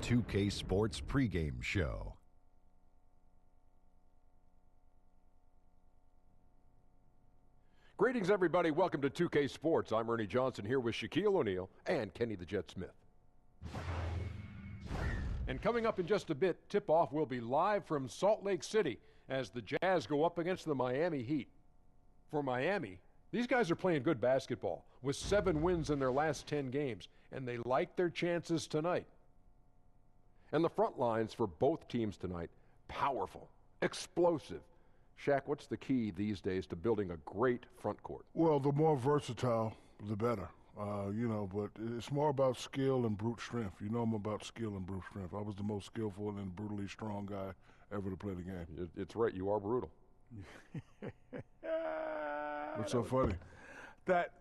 2K Sports pregame show. Greetings, everybody. Welcome to 2K Sports. I'm Ernie Johnson here with Shaquille O'Neal and Kenny the Jet Smith. And coming up in just a bit, tip-off will be live from Salt Lake City as the Jazz go up against the Miami Heat. For Miami, these guys are playing good basketball with 7 wins in their last 10 games, and they like their chances tonight. And the front lines for both teams tonight, powerful, explosive. Shaq, what's the key these days to building a great front court? Well, the more versatile, the better. But it's more about skill and brute strength. You know I'm about skill and brute strength. I was the most skillful and brutally strong guy ever to play the game. It's right, you are brutal. What's so funny? That,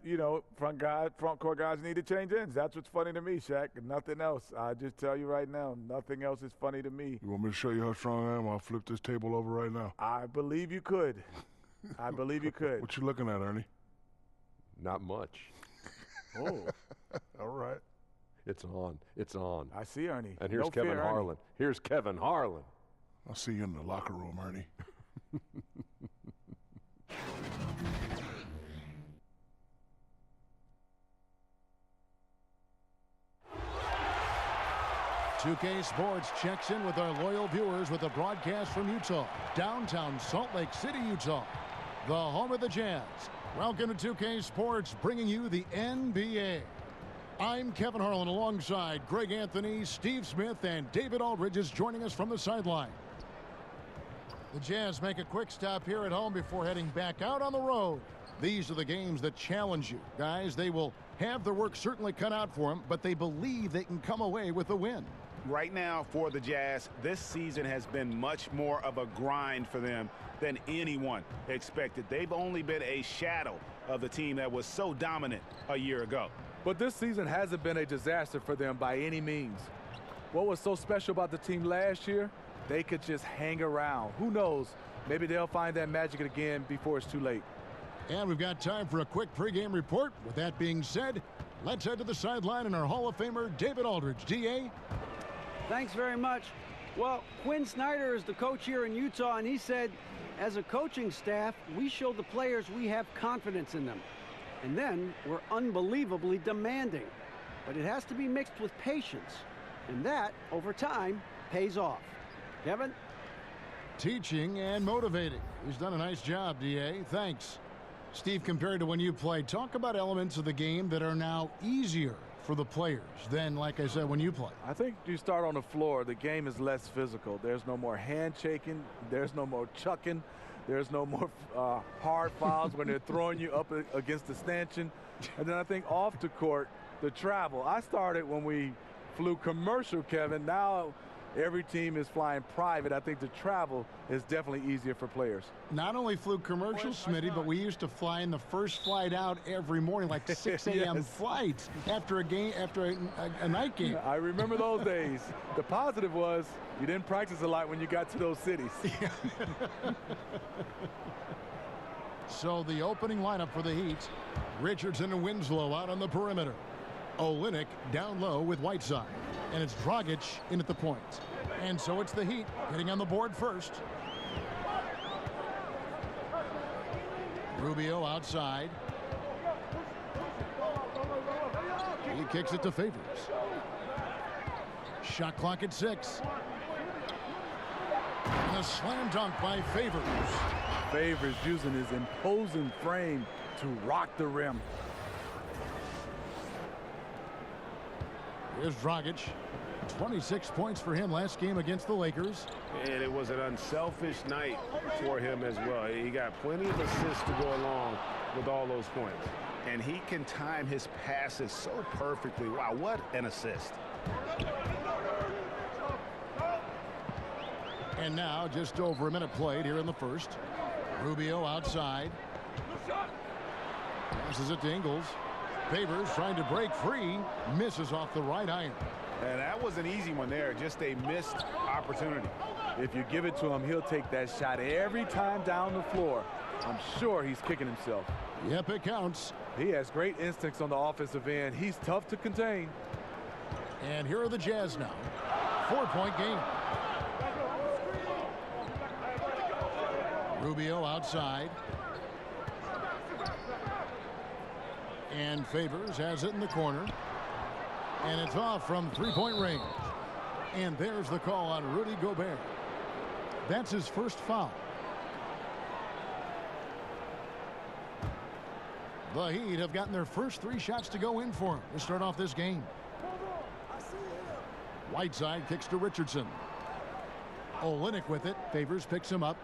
front court guys need to change ends. That's what's funny to me, Shaq, and nothing else. I just tell you right now, nothing else is funny to me. You want me to show you how strong I am? I'll flip this table over right now. I believe you could. I believe you could. What you looking at, Ernie? Not much. Oh. All right. It's on. It's on. I see Ernie. And here's Kevin Harlan. Here's Kevin Harlan. I'll see you in the locker room, Ernie. 2K Sports checks in with our loyal viewers with a broadcast from Utah, downtown Salt Lake City, Utah, the home of the Jazz. Welcome to 2K Sports, bringing you the NBA. I'm Kevin Harlan alongside Greg Anthony, Steve Smith, and David Aldridge is joining us from the sideline. The Jazz make a quick stop here at home before heading back out on the road. These are the games that challenge you. Guys, they will have their work certainly cut out for them, but they believe they can come away with a win. Right now for the Jazz, this season has been much more of a grind for them than anyone expected. They've only been a shadow of the team that was so dominant a year ago. But this season hasn't been a disaster for them by any means. What was so special about the team last year? They could just hang around. Who knows? Maybe they'll find that magic again before it's too late. And we've got time for a quick pregame report. With that being said, let's head to the sideline and our Hall of Famer, David Aldridge. D.A.? Thanks very much. Well, Quinn Snyder is the coach here in Utah, and he said, as a coaching staff, we show the players we have confidence in them. And then we're unbelievably demanding. But it has to be mixed with patience. And that, over time, pays off. Kevin? Teaching and motivating. He's done a nice job, D.A. Thanks. Steve, compared to when you played, talk about elements of the game that are now easier for the players than, like I said, when you play. I think you start on the floor, the game is less physical. There's no more handshaking. There's no more chucking. There's no more hard fouls when they're throwing you up against the stanchion. And then I think off the court, the travel. I started when we flew commercial, Kevin. Now every team is flying private. I think the travel is definitely easier for players. Not only flew commercial, Smitty, but we used to fly in the first flight out every morning, like 6 a.m. Yes. flights after a game, after a night game. I remember those days. The positive was you didn't practice a lot when you got to those cities. So the opening lineup for the Heat, Richardson and Winslow out on the perimeter. Olynyk down low with Whiteside. And it's Dragic in at the point. And so it's the Heat getting on the board first. Rubio outside. He kicks it to Favors. Shot clock at 6. And a slam dunk by Favors. Favors using his imposing frame to rock the rim. Here's Dragic. 26 points for him last game against the Lakers. And it was an unselfish night for him as well. He got plenty of assists to go along with all those points. And he can time his passes so perfectly. Wow, what an assist. And now just over a minute played here in the first. Rubio outside. Passes it to Ingles. Favors trying to break free. Misses off the right iron. And that was an easy one there. Just a missed opportunity. If you give it to him, he'll take that shot every time down the floor. I'm sure he's kicking himself. Yep, it counts. He has great instincts on the offensive end. He's tough to contain. And here are the Jazz now. 4-point game. Rubio outside. And Favors has it in the corner. And it's off from 3-point range. And there's the call on Rudy Gobert. That's his first foul. The Heat have gotten their first 3 shots to go in for him to start off this game. Whiteside kicks to Richardson. Olynyk with it. Favors picks him up.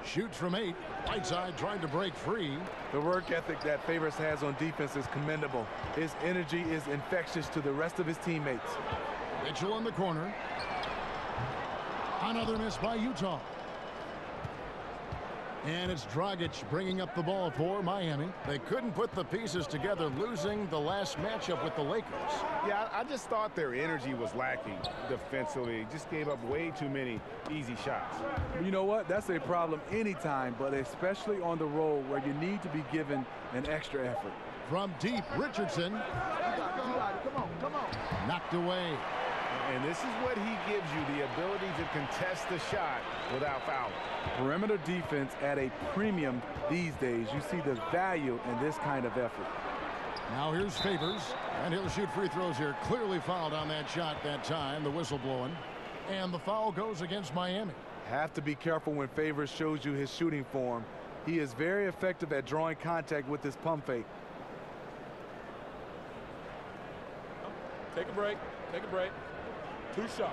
Shoots from 8. Whiteside trying to break free. The work ethic that Favors has on defense is commendable. His energy is infectious to the rest of his teammates. Mitchell in the corner. Another miss by Utah. And it's Dragic bringing up the ball for Miami. They couldn't put the pieces together, losing the last matchup with the Lakers. Yeah, I just thought their energy was lacking defensively. Just gave up way too many easy shots. You know what? That's a problem anytime, but especially on the road where you need to be given an extra effort. From deep, Richardson. Come on. Knocked away. And this is what he gives you, the ability to contest the shot without fouling. Perimeter defense at a premium these days. You see the value in this kind of effort. Now here's Favors, and he'll shoot free throws here. Clearly fouled on that shot that time, the whistle blowing. And the foul goes against Miami. Have to be careful when Favors shows you his shooting form. He is very effective at drawing contact with his pump fake. Take a break. 2 shots.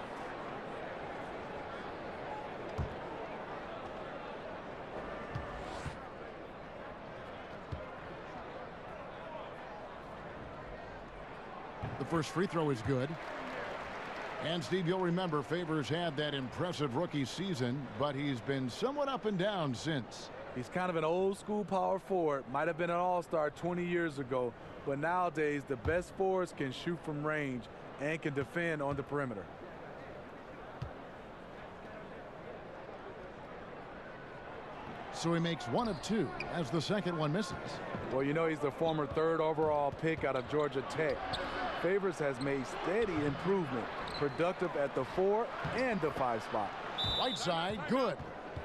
The first free throw is good. And Steve, you'll remember Favors had that impressive rookie season, but he's been somewhat up and down since. He's kind of an old school power forward. Might have been an all-star 20 years ago, but nowadays the best forwards can shoot from range and can defend on the perimeter. So he makes 1 of 2 as the second one misses. Well, you know, he's the former 3rd overall pick out of Georgia Tech. Favors has made steady improvement, productive at the 4 and the 5 spot. Whiteside, good.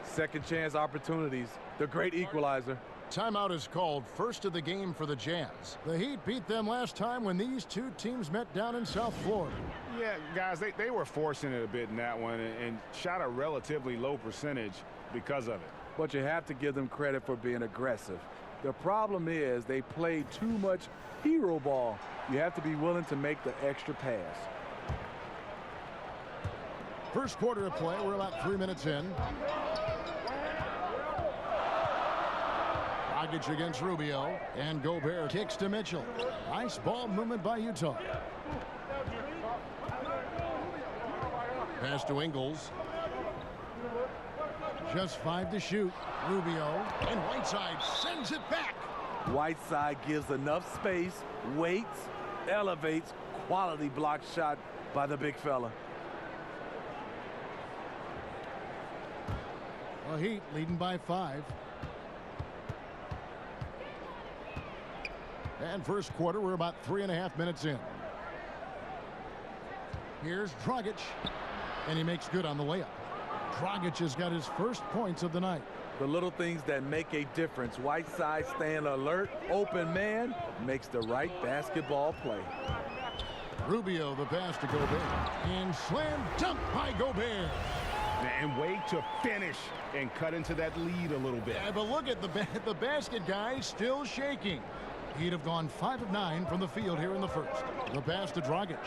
Second chance opportunities, the great equalizer. Timeout is called, first of the game for the Jazz. The Heat beat them last time when these 2 teams met down in South Florida. Yeah, guys, they were forcing it a bit in that one and shot a relatively low percentage because of it. But you have to give them credit for being aggressive. The problem is they played too much hero ball. You have to be willing to make the extra pass. First quarter of play, we're about 3 minutes in. Dragic against Rubio, and Gobert kicks to Mitchell. Nice ball movement by Utah. Pass to Ingles. Just 5 to shoot. Rubio, and Whiteside sends it back. Whiteside gives enough space, waits, elevates. Quality block shot by the big fella. The Heat leading by 5. And first quarter, we're about 3.5 minutes in. Here's Dragic, and he makes good on the layup. Dragic has got his first points of the night. The little things that make a difference. Whiteside staying alert, open man, makes the right basketball play. Rubio, the pass to Gobert, and slam dunk by Gobert. And way to finish and cut into that lead a little bit. Yeah, but look at the basket guy still shaking. He'd have gone 5 of 9 from the field here in the first. The pass to Dragic.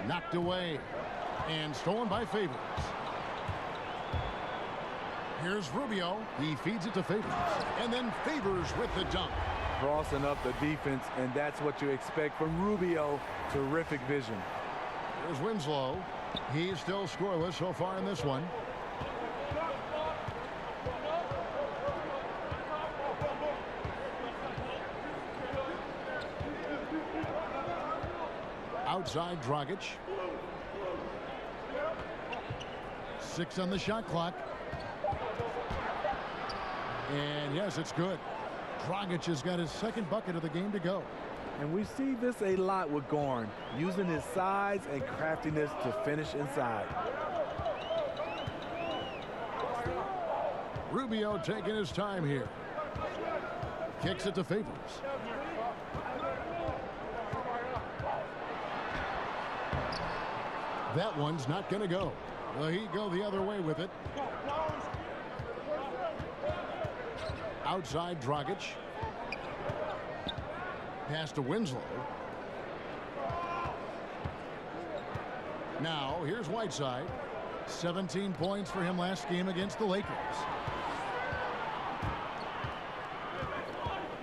Knocked away and stolen by Favors. Here's Rubio. He feeds it to Favors. And then Favors with the dunk. Crossing up the defense, and that's what you expect from Rubio. Terrific vision. Here's Winslow. He's still scoreless so far in this one. Outside Dragic. 6 on the shot clock. And yes, it's good. Dragic has got his second bucket of the game to go. And we see this a lot with Gorn, using his size and craftiness to finish inside. Rubio taking his time here. Kicks it to Favors. That one's not going to go. The Heat go the other way with it. Outside Dragic. Pass to Winslow. Now here's Whiteside. 17 points for him last game against the Lakers.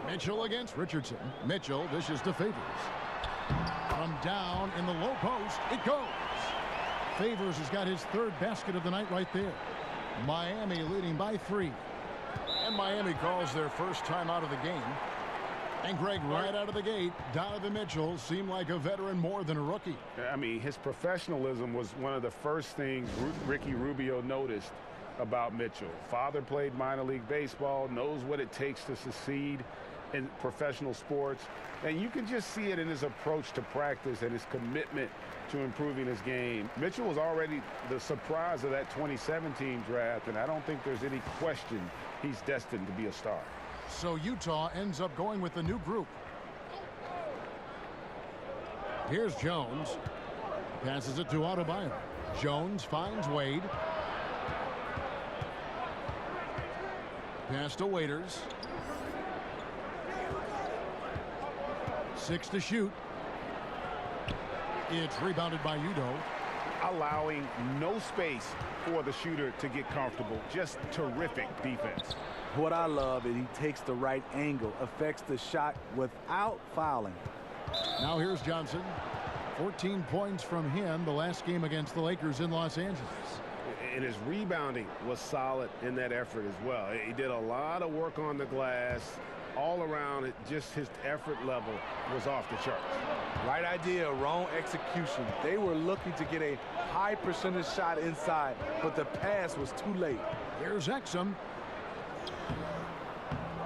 Mitchell against Richardson. Mitchell dishes to Favors. From down in the low post, it goes. Favors has got his third basket of the night right there. Miami leading by 3. And Miami calls their first time out of the game. And Greg, right out of the gate, Donovan Mitchell seemed like a veteran more than a rookie. I mean, his professionalism was one of the first things Ricky Rubio noticed about Mitchell. Father played minor league baseball, knows what it takes to succeed in professional sports. And you can just see it in his approach to practice and his commitment to improving his game. Mitchell was already the surprise of that 2017 draft, and I don't think there's any question he's destined to be a star. So Utah ends up going with the new group. Here's Jones. Passes it to Adebayo. Jones finds Wade. Pass to Waiters. 6 to shoot. It's rebounded by Udoh. Allowing no space for the shooter to get comfortable. Just terrific defense. What I love is he takes the right angle, affects the shot without fouling. Now here's Johnson. 14 points from him the last game against the Lakers in Los Angeles. And his rebounding was solid in that effort as well. He did a lot of work on the glass. All around, just his effort level was off the charts. Right idea, wrong execution. They were looking to get a high percentage shot inside, but the pass was too late. Here's Exum.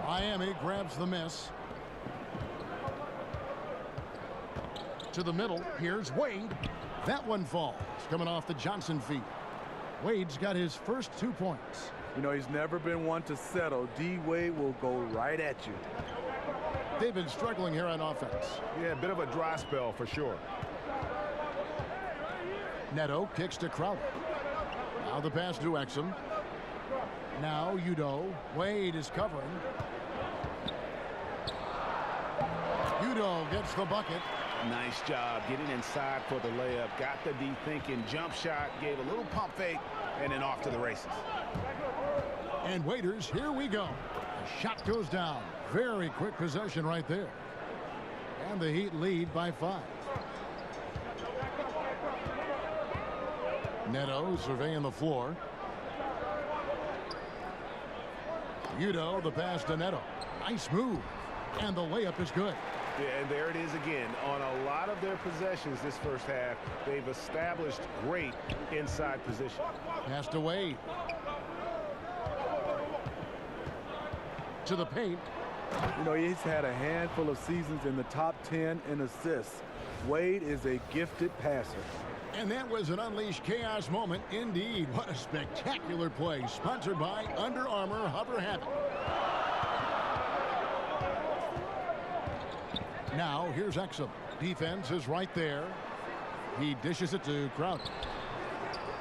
Miami grabs the miss. To the middle. Here's Wade. That one falls. Coming off the Johnson feed. Wade's got his first 2 points. You know, he's never been one to settle. D. Wade will go right at you. They've been struggling here on offense. Yeah, a bit of a dry spell for sure. Neto kicks to Crowder. Now the pass to Exum. Now Udoh. Wade is covering. Udoh gets the bucket. Nice job getting inside for the layup. Got the D thinking, jump shot, gave a little pump fake, and then off to the races. And Waiters, here we go. The shot goes down. Very quick possession right there. And the Heat lead by 5. Neto surveying the floor. Udoh, the pass to Neto. Nice move. And the layup is good. Yeah, and there it is again. On a lot of their possessions this first half, they've established great inside position. Pass to Wade. To the paint. You know, he's had a handful of seasons in the top 10 in assists. Wade is a gifted passer. And that was an unleashed chaos moment indeed. What a spectacular play. Sponsored by Under Armour Hover Habit. Now here's Exum. Defense is right there. He dishes it to Crowder.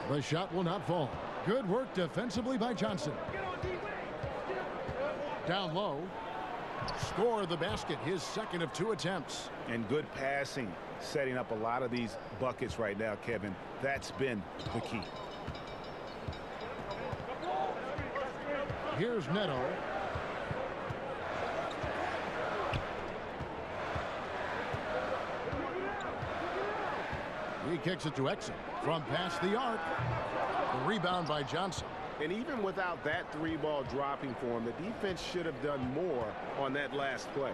The shot will not fall. Good work defensively by Johnson. Down low. Score the basket. His second of 2 attempts. And good passing, setting up a lot of these buckets right now, Kevin. That's been the key. Here's Neto. He kicks it to Exum from past the arc. The rebound by Johnson. And even without that 3-ball dropping for him, the defense should have done more on that last play.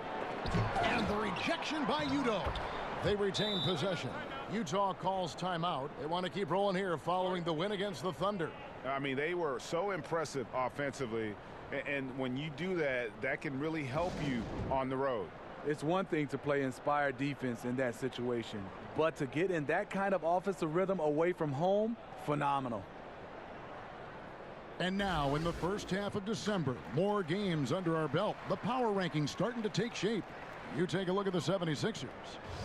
And the rejection by Udoh. They retain possession. Utah calls timeout. They want to keep rolling here following the win against the Thunder. I mean, they were so impressive offensively. And when you do that, that can really help you on the road. It's one thing to play inspired defense in that situation, but to get in that kind of offensive rhythm away from home, phenomenal. And now in the first half of December, more games under our belt. The power rankings starting to take shape. You take a look at the 76ers.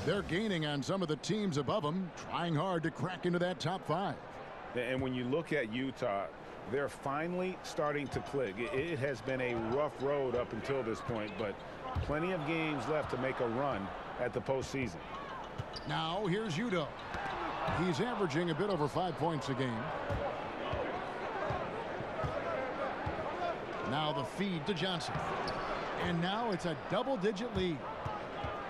They're gaining on some of the teams above them, trying hard to crack into that top 5. And when you look at Utah, they're finally starting to click. It has been a rough road up until this point, but plenty of games left to make a run at the postseason. Now here's Udo. He's averaging a bit over 5 points a game. Now the feed to Johnson. And now it's a double-digit lead.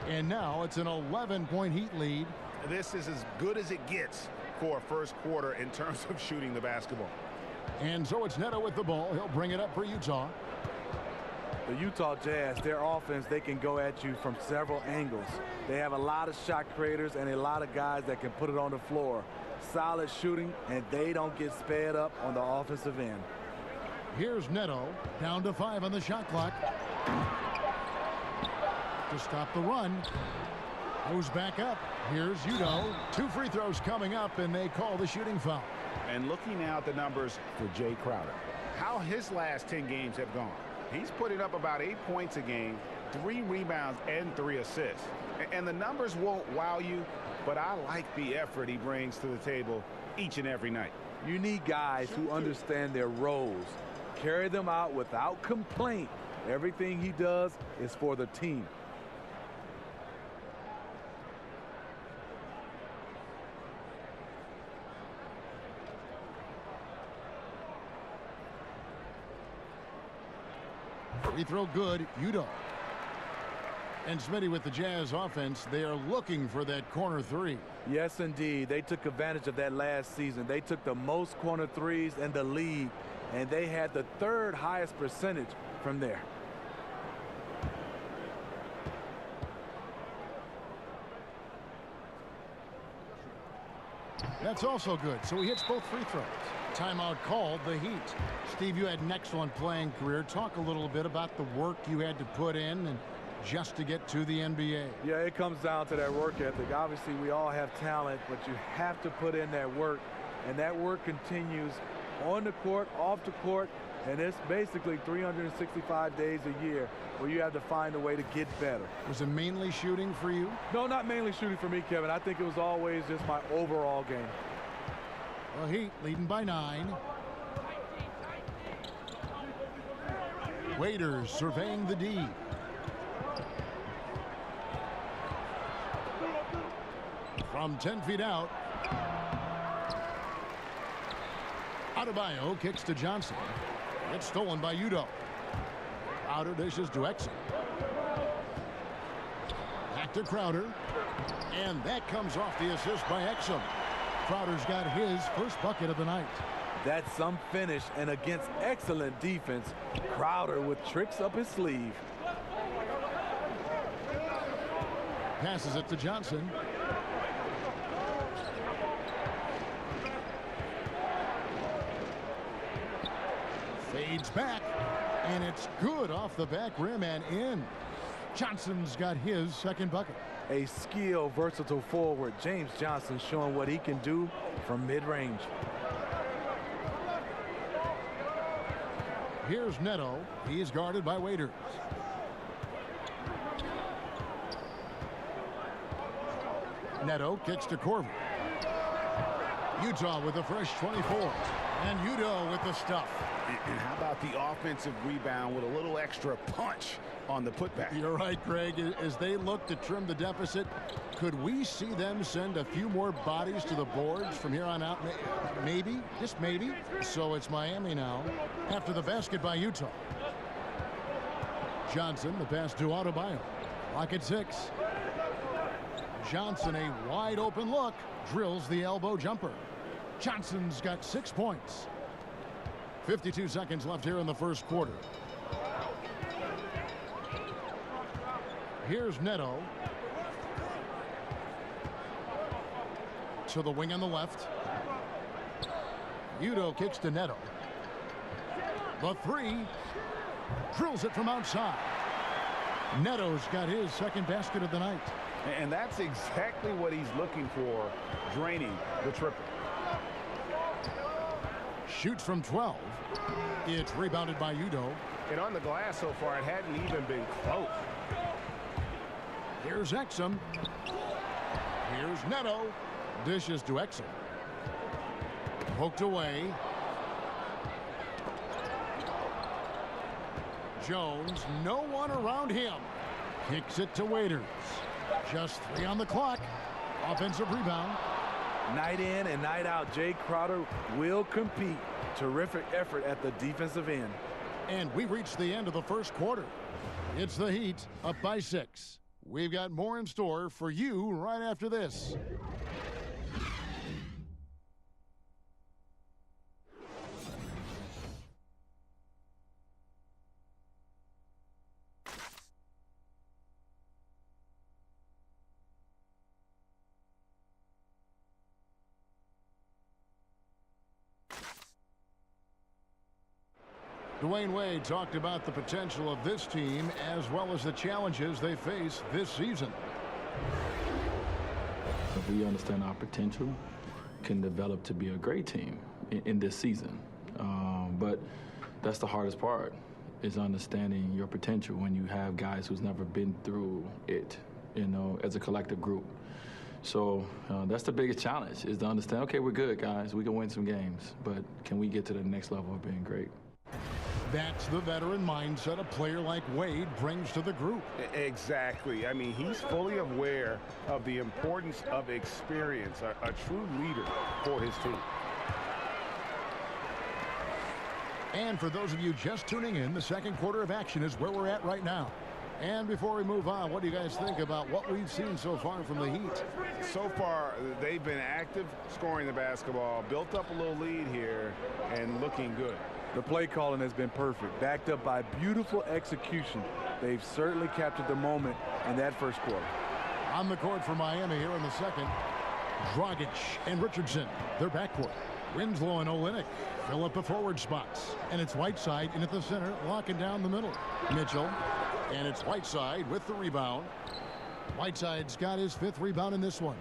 And now it's an 11-point Heat lead. This is as good as it gets for a first quarter in terms of shooting the basketball. And so it's Neto with the ball. He'll bring it up for Utah. The Utah Jazz, their offense, they can go at you from several angles. They have a lot of shot creators and a lot of guys that can put it on the floor. Solid shooting, and they don't get sped up on the offensive end. Here's Neto, down to 5 on the shot clock. To stop the run. Goes back up. Here's Udo. 2 free throws coming up, and they call the shooting foul. And looking now at the numbers for Jay Crowder, how his last 10 games have gone. He's putting up about 8 points a game, 3 rebounds, and 3 assists. And the numbers won't wow you, but I like the effort he brings to the table each and every night. You need guys who understand their roles. Carry them out without complaint. Everything he does is for the team. Free throw good, Udo. And Smitty with the Jazz offense, they are looking for that corner 3. Yes, indeed. They took advantage of that last season. They took the most corner 3s in the league, and they had the 3rd highest percentage from there. That's also good. So he hits both free throws. Timeout called, the Heat. Steve, you had an excellent playing career. Talk a little bit about the work you had to put in and just to get to the NBA. Yeah, it comes down to that work ethic. Obviously, we all have talent, but you have to put in that work, and that work continues on the court, off the court, and it's basically 365 days a year where you have to find a way to get better. Was it mainly shooting for you? No, not mainly shooting for me, Kevin. I think it was always just my overall game. The Heat leading by 9. Waiters surveying the D. From 10 feet out. Adebayo kicks to Johnson. It's stolen by Udo. Crowder dishes to Exum. Back to Crowder. And that comes off the assist by Exum. Crowder's got his first bucket of the night. That's some finish, and against excellent defense, Crowder with tricks up his sleeve. Passes it to Johnson. Fades back, and it's good off the back rim and in. Johnson's got his second bucket. A skilled, versatile forward. James Johnson showing what he can do from mid-range. Here's Neto. He's guarded by Waiters. Neto kicks to Corver. Utah with a fresh 24. And Udo with the stuff. And how about the offensive rebound with a little extra punch on the putback? You're right, Greg. As they look to trim the deficit, could we see them send a few more bodies to the boards from here on out? Maybe, just maybe. So it's Miami now after the basket by Utah. Johnson, the pass to Adebayo. Clock at 6. Johnson, a wide open look, drills the elbow jumper. Johnson's got 6 points. 52 seconds left here in the first quarter. Here's Neto. To the wing on the left. Udo kicks to Neto. The 3. Drills it from outside. Neto's got his second basket of the night. And that's exactly what he's looking for, draining the triple. Shoots from 12. It's rebounded by Udo. And on the glass so far, it hadn't even been close. Here's Exum. Here's Neto. Dishes to Exum. Poked away. Jones, no one around him. Kicks it to Waiters. Just 3 on the clock. Offensive rebound. Night in and night out, Jay Crowder will compete. Terrific effort at the defensive end. And we've reached the end of the first quarter. It's the Heat up by 6. We've got more in store for you right after this. Dwayne Wade talked about the potential of this team as well as the challenges they face this season. If we understand our potential, can develop to be a great team in this season. But that's the hardest part, is understanding your potential when you have guys who's never been through it, you know, as a collective group. So that's the biggest challenge, is to understand, okay, we're good, guys. We can win some games, but can we get to the next level of being great? That's the veteran mindset a player like Wade brings to the group. Exactly. I mean, he's fully aware of the importance of experience, a true leader for his team. And for those of you just tuning in, the second quarter of action is where we're at right now. And before we move on, what do you guys think about what we've seen so far from the Heat? So far, they've been active, scoring the basketball, built up a little lead here, and looking good. The play calling has been perfect, backed up by beautiful execution. They've certainly captured the moment in that first quarter. On the court for Miami here in the second, Dragic and Richardson, their backcourt. Winslow and Olynyk fill up the forward spots. And it's Whiteside in at the center, locking down the middle. Mitchell, and it's Whiteside with the rebound. Whiteside's got his 5th rebound in this one.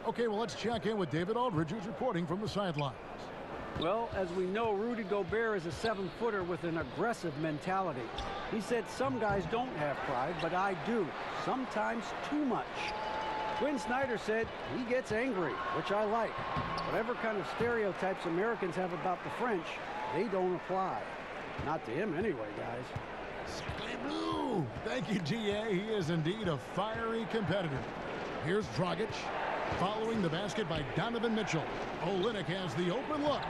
Okay, well, let's check in with David Aldridge, who's reporting from the sidelines. Well, as we know, Rudy Gobert is a 7-footer with an aggressive mentality. He said some guys don't have pride, but I do. Sometimes too much. Quinn Snyder said he gets angry, which I like. Whatever kind of stereotypes Americans have about the French, they don't apply. Not to him anyway, guys. Sky Blue! Thank you, DA. He is indeed a fiery competitor. Here's Dragic. Following the basket by Donovan Mitchell. Olynyk has the open look.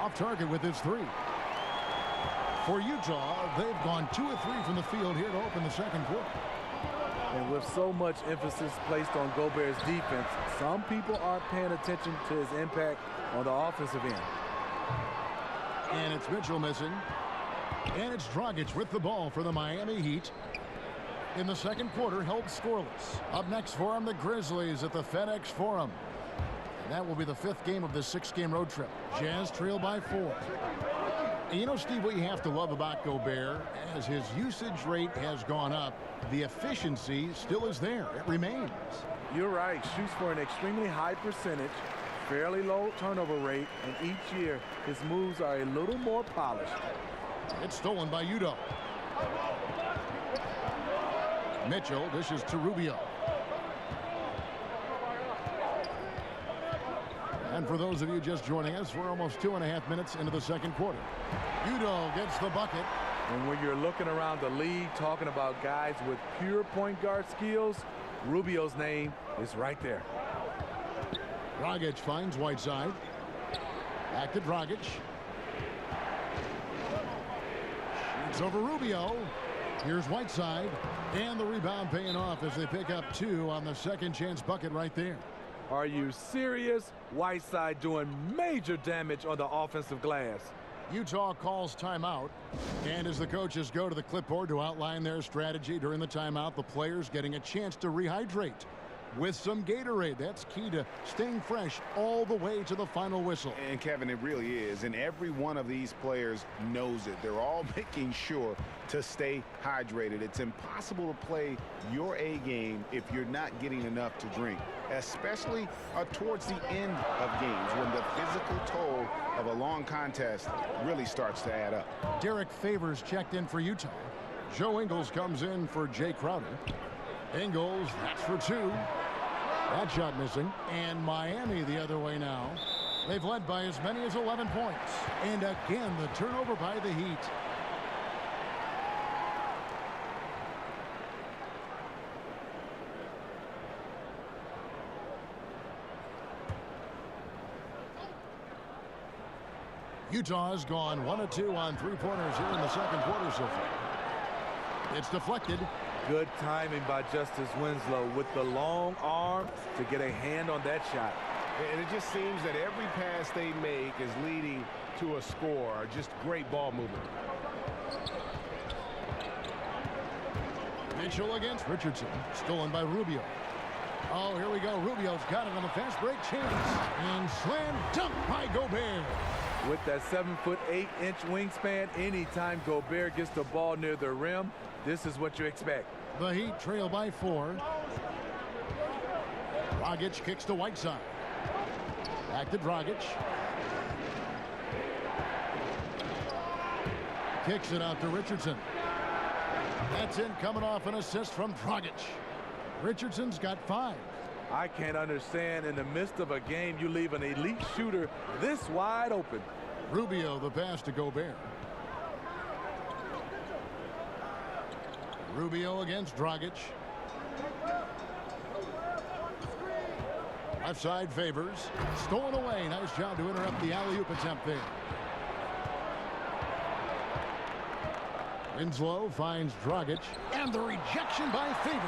Off target with his 3. For Utah, they've gone 2 of 3 from the field here to open the second quarter. And with so much emphasis placed on Gobert's defense, some people aren't paying attention to his impact on the offensive end. And it's Mitchell missing. And it's Dragic with the ball for the Miami Heat. In the second quarter, held scoreless. Up next for them, the Grizzlies at the FedEx Forum. And that will be the 5th game of this 6-game road trip. Jazz trail by 4. And you know, Steve, what you have to love about Gobert, as his usage rate has gone up, the efficiency still is there. It remains. You're right. Shoots for an extremely high percentage, fairly low turnover rate, and each year his moves are a little more polished. It's stolen by Udo. Mitchell dishes to Rubio. And for those of you just joining us, we're almost 2.5 minutes into the second quarter. Udo gets the bucket. And when you're looking around the league talking about guys with pure point guard skills, Rubio's name is right there. Dragic finds Whiteside. Back to Dragic. Shoots over Rubio. Here's Whiteside. And the rebound paying off as they pick up 2 on the second chance bucket right there. Are you serious? Whiteside doing major damage on the offensive glass. Utah calls timeout. And as the coaches go to the clipboard to outline their strategy during the timeout, the players getting a chance to rehydrate. with some Gatorade. That's key to staying fresh all the way to the final whistle. And Kevin, it really is. And every one of these players knows it. They're all making sure to stay hydrated. It's impossible to play your A game if you're not getting enough to drink, especially towards the end of games when the physical toll of a long contest really starts to add up. Derek Favors checked in for Utah. Joe Ingles comes in for Jay Crowder. Ingles, that's for 2. That shot missing. And Miami the other way now. They've led by as many as 11 points. And again, the turnover by the Heat. Utah's gone 1 of 2 on 3-pointers here in the second quarter so far. It's deflected. Good timing by Justice Winslow with the long arm to get a hand on that shot. And it just seems that every pass they make is leading to a score. Just great ball movement. Mitchell against Richardson. Stolen by Rubio. Oh, here we go. Rubio's got it on the fast break chance. And slam dunk by Gobert. With that 7'8" wingspan, anytime Gobert gets the ball near the rim, this is what you expect. The Heat trail by 4. Dragic kicks to Whiteside. Back to Dragic. Kicks it out to Richardson. That's in, coming off an assist from Dragic. Richardson's got 5. I can't understand in the midst of a game you leave an elite shooter this wide open. Rubio the pass to Gobert. Rubio against Dragic. Left side Favors. Stolen away. Nice job to interrupt the alley-oop attempt there. Winslow finds Dragic. And the rejection by Favors.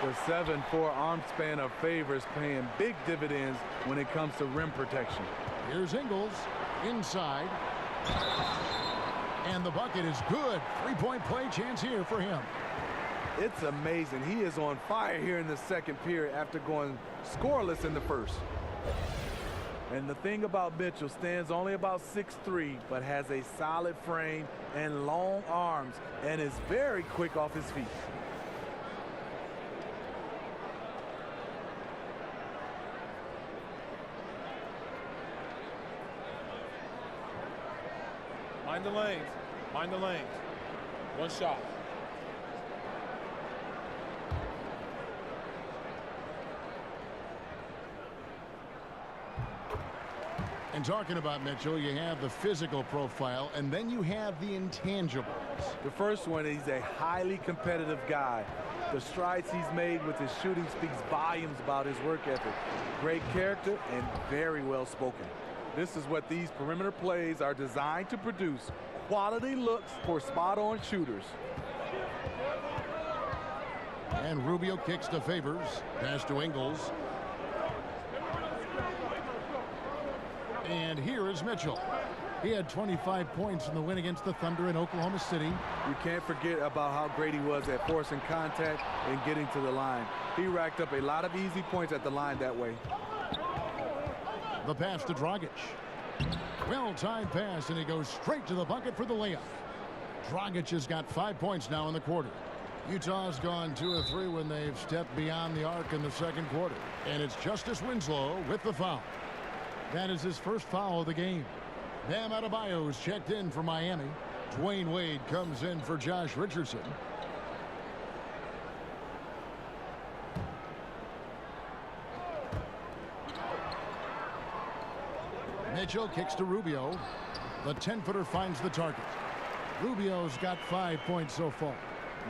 The 7'4" arm span of Favors paying big dividends when it comes to rim protection. Here's Ingles inside. And the bucket is good. 3-point play chance here for him. It's amazing. He is on fire here in the second period after going scoreless in the first. And the thing about Mitchell, stands only about 6'3", but has a solid frame and long arms and is very quick off his feet. Mind the lanes. Mind the lanes. One shot. And talking about Mitchell, you have the physical profile, and then you have the intangibles. The first one, he's a highly competitive guy. The strides he's made with his shooting speaks volumes about his work ethic. Great character and very well spoken. This is what these perimeter plays are designed to produce. Quality looks for spot-on shooters. And Rubio kicks to Favors. Pass to Ingles. And here is Mitchell. He had 25 points in the win against the Thunder in Oklahoma City. You can't forget about how great he was at forcing contact and getting to the line. He racked up a lot of easy points at the line that way. The pass to Dragic. Well-timed pass, and he goes straight to the bucket for the layup. Dragic has got 5 points now in the quarter. Utah's gone 2 of 3 when they've stepped beyond the arc in the second quarter. And it's Justice Winslow with the foul. That is his first foul of the game. Bam Adebayo's checked in for Miami. Dwayne Wade comes in for Josh Richardson. Mitchell kicks to Rubio. The 10-footer finds the target. Rubio's got 5 points so far.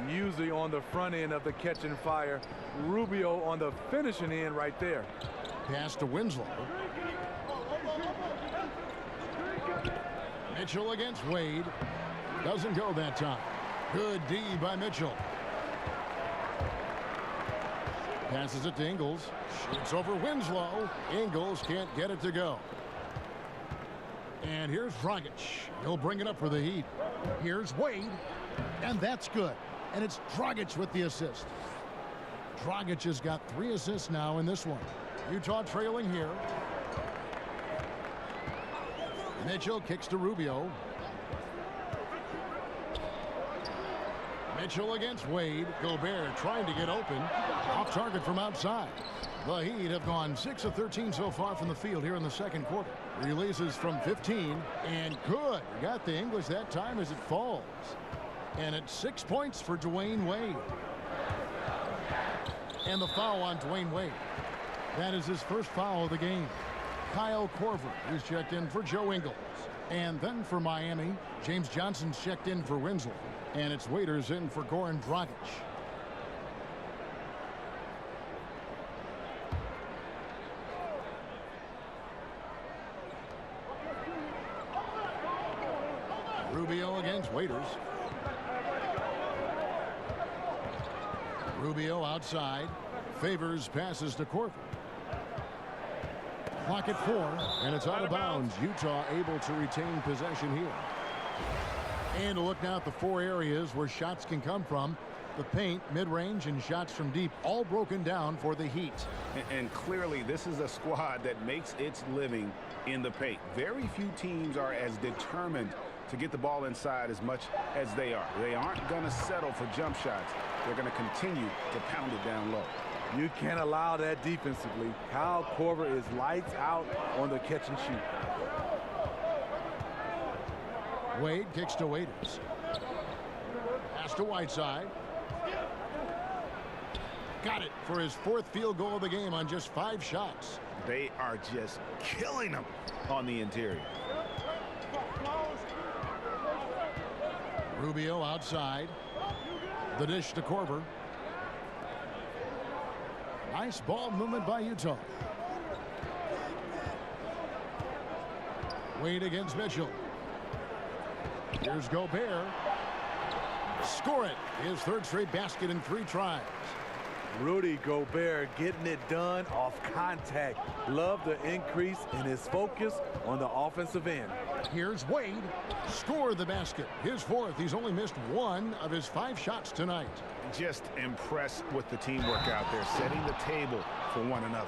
Usually on the front end of the catch and fire. Rubio on the finishing end right there. Pass to Winslow. Mitchell against Wade. Doesn't go that time. Good D by Mitchell. Passes it to Ingles. Shoots over Winslow. Ingles can't get it to go. And here's Dragic. He'll bring it up for the Heat. Here's Wade. And that's good. And it's Dragic with the assist. Dragic has got 3 assists now in this one. Utah trailing here. Mitchell kicks to Rubio. Mitchell against Wade. Gobert trying to get open. Off target from outside. The Heat have gone 6 of 13 so far from the field here in the second quarter. Releases from 15. And good. Got the English that time as it falls. And it's 6 points for Dwayne Wade. And the foul on Dwayne Wade. That is his first foul of the game. Kyle Korver is checked in for Joe Ingles. And then for Miami, James Johnson's checked in for Winslow. And it's Waiters in for Goran Dragic. Rubio against Waiters. Rubio outside. Favors passes to Korver. Clock at 4, and it's out of bounds. Utah able to retain possession here. And a look now at the 4 areas where shots can come from. The paint, mid-range, and shots from deep, all broken down for the Heat. And clearly, this is a squad that makes its living in the paint. Very few teams are as determined to get the ball inside as much as they are. They aren't going to settle for jump shots. They're going to continue to pound it down low. You can't allow that defensively. Kyle Korver is lights out on the catch and shoot. Wade kicks to Waiters. Pass to Whiteside. Got it for his 4th field goal of the game on just 5 shots. They are just killing them on the interior. Rubio outside. The dish to Korver. Nice ball movement by Utah. Wade against Mitchell. Here's Gobert. Score it. His 3rd straight basket in 3 tries. Rudy Gobert getting it done off contact. Love the increase in his focus on the offensive end. Here's Wade. Score the basket. His 4th. He's only missed 1 of his 5 shots tonight. Just impressed with the teamwork out there, setting the table for one another.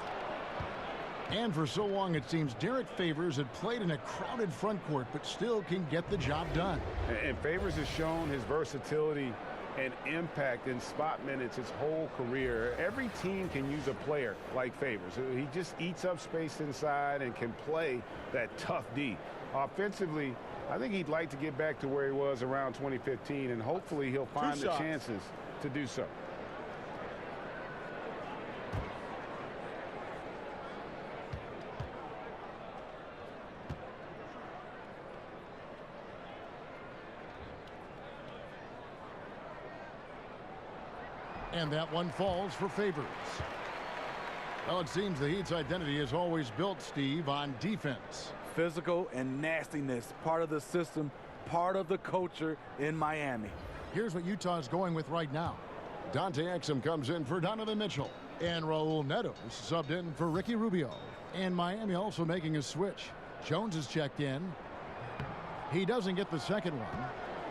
And for so long, it seems Derek Favors had played in a crowded front court, but still can get the job done. And Favors has shown his versatility and impact in spot minutes his whole career. Every team can use a player like Favors. He just eats up space inside and can play that tough D. Offensively, I think he'd like to get back to where he was around 2015, and hopefully he'll find the chances to do so. And that one falls for Favors. Well, it seems the Heat's identity is always built, Steve, on defense. Physical and nastiness, part of the system, part of the culture in Miami. Here's what Utah's going with right now. Dante Exum comes in for Donovan Mitchell. And Raul Neto is subbed in for Ricky Rubio. And Miami also making a switch. Jones is checked in. He doesn't get the second one.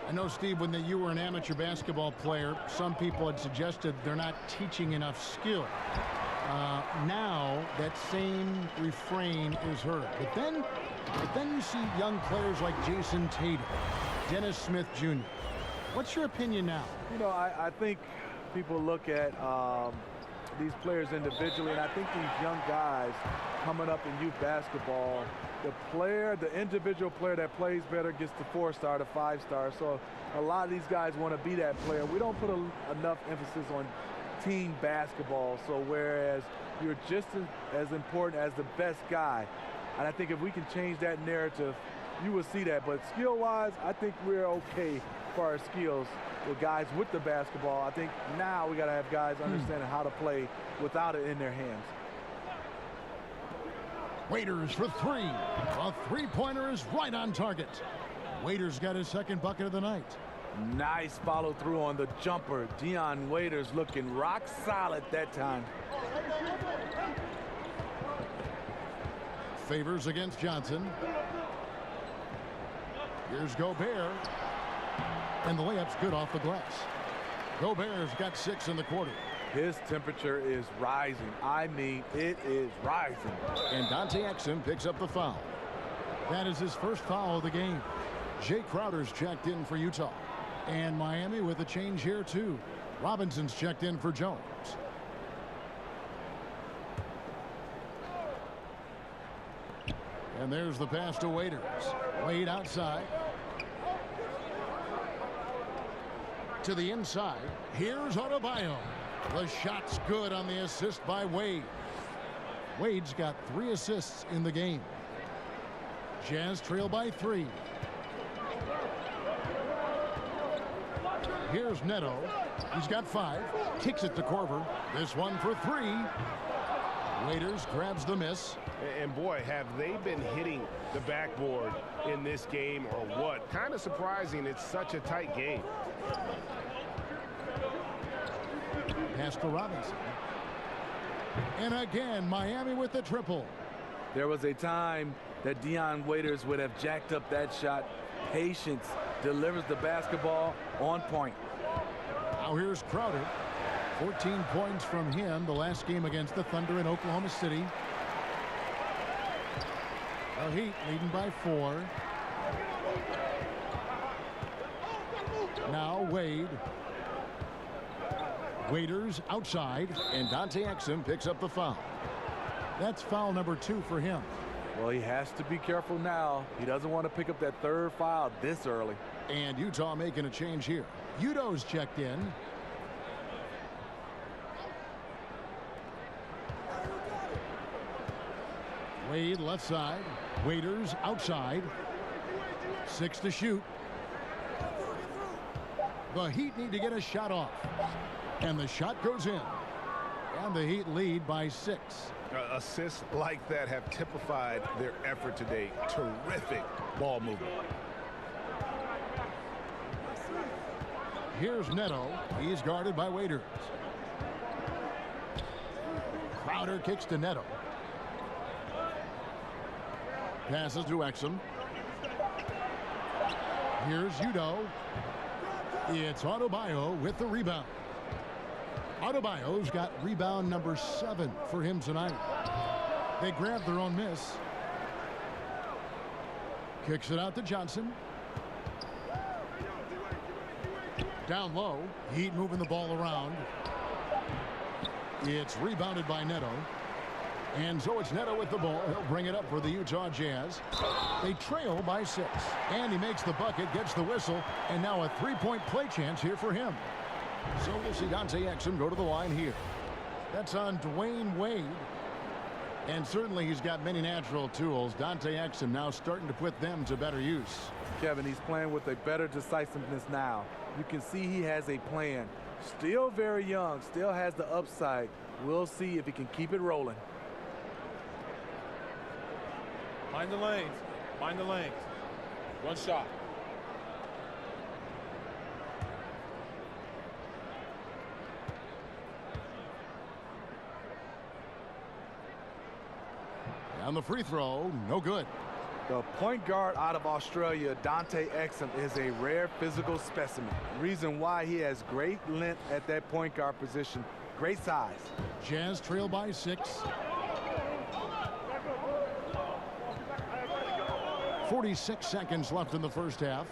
I know, Steve, when you were an amateur basketball player, some people had suggested they're not teaching enough skill. Now that same refrain is heard. But then you see young players like Jason Tatum, Dennis Smith Jr. What's your opinion now? You know, I think people look at these players individually, and I think these young guys coming up in youth basketball, the individual player that plays better gets the 4-star, the 5-star. So a lot of these guys want to be that player. We don't put enough emphasis on team basketball. So whereas you're just as important as the best guy, and I think if we can change that narrative, you will see that. But skill-wise, I think we're okay for our skills with guys with the basketball. I think now we got to have guys understanding how to play without it in their hands. Waiters for 3. A 3-pointer is right on target. Waiters got his 2nd bucket of the night. Nice follow through on the jumper. Dion Waiters looking rock solid that time. Favors against Johnson. Here's Gobert. And the layup's good off the glass. Gobert's got 6 in the quarter. His temperature is rising. I mean, it is rising. And Dante Exum picks up the foul. That is his first foul of the game. Jay Crowder's checked in for Utah. And Miami with a change here, too. Robinson's checked in for Jones. And there's the pass to Waiters. Wade outside. To the inside. Here's Adebayo. The shot's good on the assist by Wade. Wade's got 3 assists in the game. Jazz trail by 3. Here's Neto. He's got 5. Kicks it to Korver. This one for 3. Waiters grabs the miss. And boy, have they been hitting the backboard in this game or what? Kind of surprising. It's such a tight game. Pass to Robinson. And again, Miami with the triple. There was a time that Dion Waiters would have jacked up that shot. Patience delivers the basketball on point. Now here's Crowder. 14 points from him the last game against the Thunder in Oklahoma City. The Heat leading by 4. Now Wade. Waiters outside, and Dante Exum picks up the foul. That's foul number 2 for him. Well, he has to be careful now. He doesn't want to pick up that 3rd foul this early. And Utah making a change here. Udo's checked in. Wade left side. Waiters outside. 6 to shoot. The Heat need to get a shot off. And the shot goes in. And the Heat lead by 6. Assists like that have typified their effort today. Terrific ball movement. Here's Neto. He's guarded by Waiters. Crowder kicks to Neto. Passes to Exum. Here's Udo. It's Adebayo with the rebound. Adebayo's got rebound number 7 for him tonight. They grab their own miss. Kicks it out to Johnson. Down low. Heat moving the ball around. It's rebounded by Neto. And so it's Neto with the ball. He'll bring it up for the Utah Jazz. They trail by 6. And he makes the bucket, gets the whistle, and now a 3-point play chance here for him. So we'll see Dante Exum go to the line here. That's on Dwayne Wade. And certainly he's got many natural tools. Dante Exum now starting to put them to better use. Kevin, he's playing with a better decisiveness now. You can see he has a plan. Still very young, still has the upside. We'll see if he can keep it rolling. Mind the lanes. Mind the lanes. 1 shot. On the free throw, no good. The point guard out of Australia, Dante Exum, is a rare physical specimen. Reason why he has great length at that point guard position. Great size. Jazz trail by 6. 46 seconds left in the first half.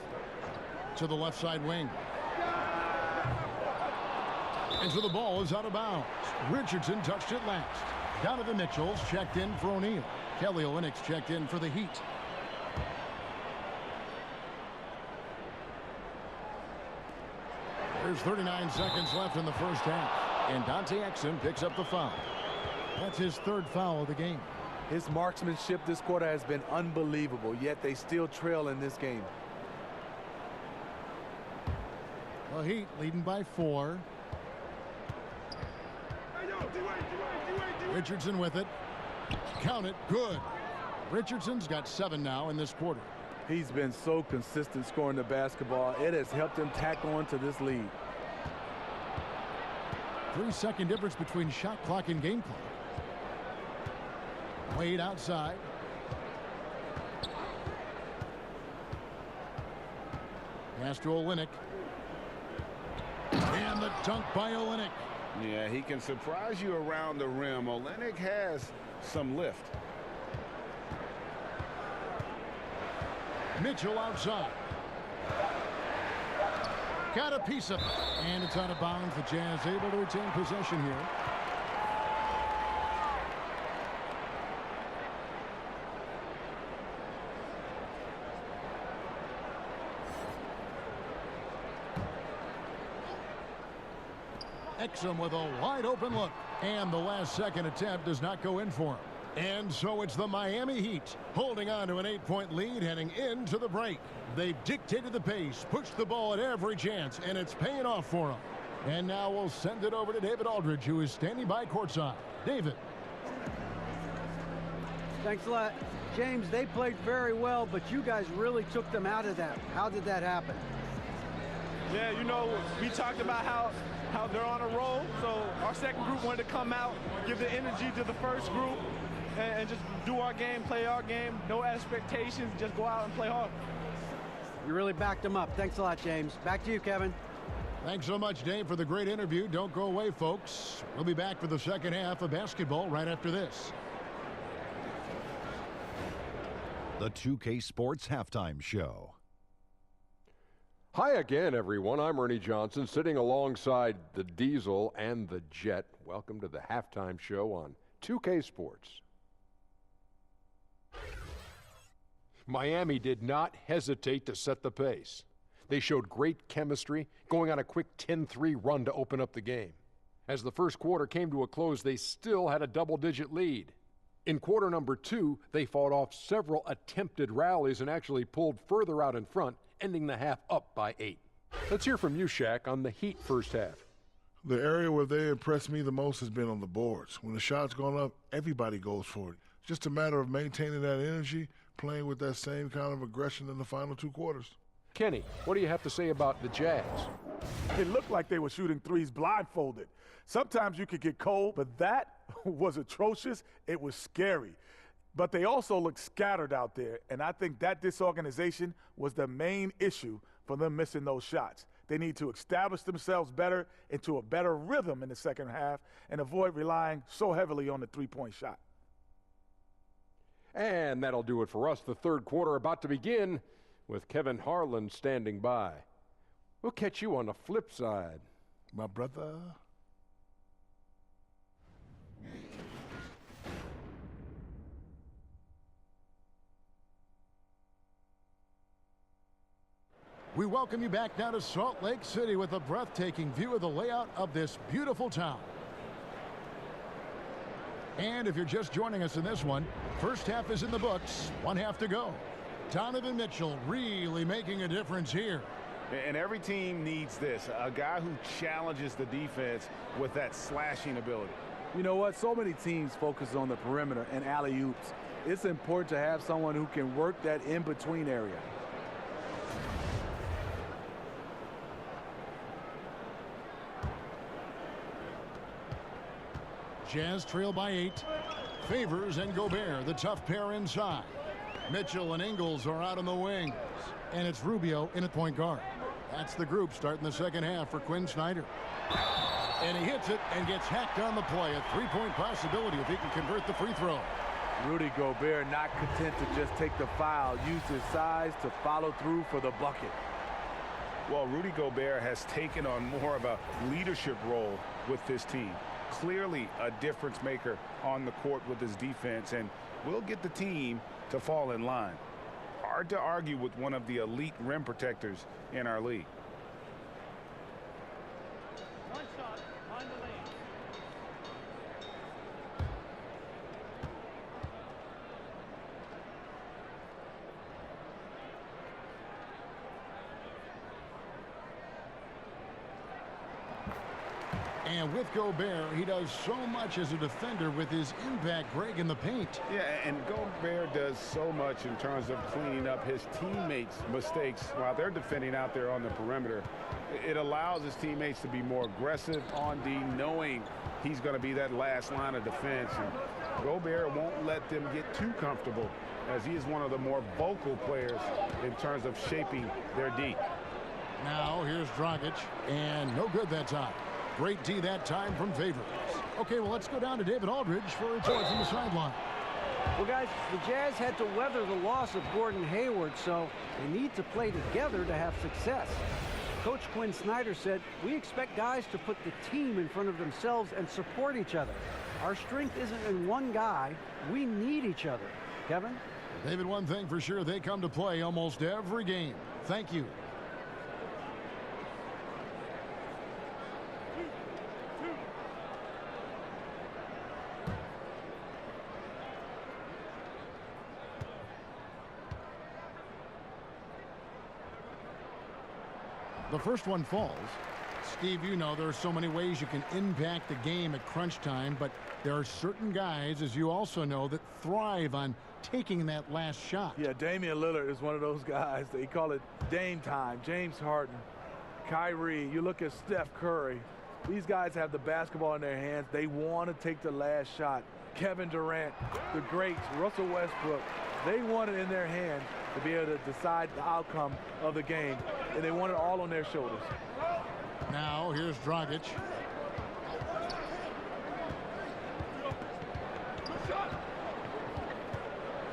To the left side wing. And so the ball is out of bounds. Richardson touched it last. Donovan Mitchell's checked in for O'Neal. Kelly Olynyk's checked in for the Heat. There's 39 seconds left in the first half. And Dante Exum picks up the foul. That's his 3rd foul of the game. His marksmanship this quarter has been unbelievable, yet they still trail in this game. The Heat leading by 4. Richardson with it. Count it. Good. Richardson's got 7 now in this quarter. He's been so consistent scoring the basketball. It has helped him tack on to this lead. 3-second difference between shot clock and game clock. Wade outside. Pass to Olynyk. And the dunk by Olynyk. Yeah, he can surprise you around the rim. Olenek has some lift. Mitchell outside. Got a piece of it. And it's out of bounds. The Jazz able to retain possession here. Exum with a wide open look. And the last second attempt does not go in for him. And so it's the Miami Heat holding on to an 8-point lead heading into the break. They've dictated the pace, pushed the ball at every chance, and it's paying off for them. And now we'll send it over to David Aldridge, who is standing by courtside. David. Thanks a lot. James, they played very well, but you guys really took them out of that. How did that happen? Yeah, you know, we talked about how they're on a roll, so our second group wanted to come out, give the energy to the first group, and just do our game, play our game, no expectations, just go out and play hard. You really backed them up. Thanks a lot, James. Back to you, Kevin. Thanks so much, Dave, for the great interview. Don't go away, folks. We'll be back for the second half of basketball right after this. The 2K Sports Halftime Show. Hi again, everyone. I'm Ernie Johnson, sitting alongside the Diesel and the Jet. Welcome to the halftime show on 2K Sports. Miami did not hesitate to set the pace. They showed great chemistry, going on a quick 10-3 run to open up the game. As the first quarter came to a close, they still had a double-digit lead. In quarter number 2, they fought off several attempted rallies and actually pulled further out in front, ending the half up by 8. Let's hear from you, Shaq, on the Heat first half. The area where they impressed me the most has been on the boards. When the shot's gone up, everybody goes for it. It's just a matter of maintaining that energy, playing with that same kind of aggression in the final 2 quarters. Kenny, what do you have to say about the Jazz? It looked like they were shooting threes blindfolded. Sometimes you could get cold, but that was atrocious. It was scary. But they also looked scattered out there, and I think that disorganization was the main issue for them missing those shots. They need to establish themselves better into a better rhythm in the second half and avoid relying so heavily on the three-point shot. And that'll do it for us. The third quarter about to begin with Kevin Harlan standing by. We'll catch you on the flip side. My brother. We welcome you back now to Salt Lake City with a breathtaking view of the layout of this beautiful town. And if you're just joining us in this one, first half is in the books, 1 half to go. Donovan Mitchell really making a difference here. And every team needs this, a guy who challenges the defense with that slashing ability. You know what? So many teams focus on the perimeter and alley-oops. It's important to have someone who can work that in-between area. Jazz trail by 8. Favors and Gobert, the tough pair inside. Mitchell and Ingles are out on the wings. And it's Rubio in at point guard. That's the group starting the second half for Quinn Snyder. And he hits it and gets hacked on the play. A three-point possibility if he can convert the free throw. Rudy Gobert not content to just take the foul, used his size to follow through for the bucket. Well, Rudy Gobert has taken on more of a leadership role with this team. Clearly a difference maker on the court with his defense, and will get the team to fall in line. Hard to argue with one of the elite rim protectors in our league. One shot, behind the lane. And with Gobert, he does so much as a defender with his impact break in the paint. Yeah, and Gobert does so much in terms of cleaning up his teammates' mistakes while they're defending out there on the perimeter. It allows his teammates to be more aggressive on D, knowing he's going to be that last line of defense. And Gobert won't let them get too comfortable, as he is one of the more vocal players in terms of shaping their D. Now here's Dragic, and no good that time. Great D that time from Favors. Okay, well, let's go down to David Aldridge for a report from the sideline. Well, guys, the Jazz had to weather the loss of Gordon Hayward, so they need to play together to have success. Coach Quinn Snyder said, "We expect guys to put the team in front of themselves and support each other. Our strength isn't in one guy. We need each other." Kevin? David, one thing for sure, they come to play almost every game. Thank you. The first one falls. Steve, you know there are so many ways you can impact the game at crunch time, but there are certain guys, as you also know, that thrive on taking that last shot. Yeah, Damian Lillard is one of those guys. They call it Dame time. James Harden, Kyrie, you look at Steph Curry. These guys have the basketball in their hands. They want to take the last shot. Kevin Durant, the greats, Russell Westbrook, they want it in their hands to be able to decide the outcome of the game, and they want it all on their shoulders. Now, here's Dragic.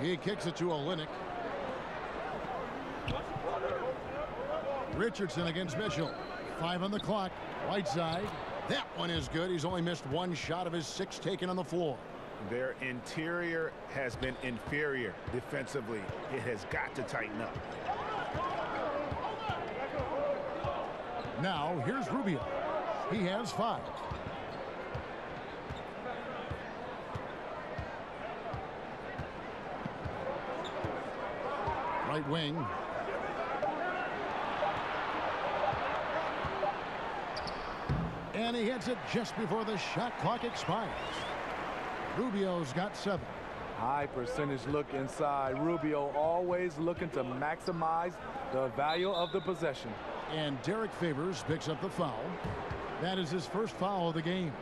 He kicks it to Olynyk. Richardson against Mitchell. 5 on the clock. Whiteside. That one is good. He's only missed one shot of his 6 taken on the floor. Their interior has been inferior defensively. It has got to tighten up. Now, here's Rubio. He has 5. Right wing. And he hits it just before the shot clock expires. Rubio's got 7. High percentage look inside. Rubio always looking to maximize the value of the possession. And Derek Favors picks up the foul. That is his first foul of the game.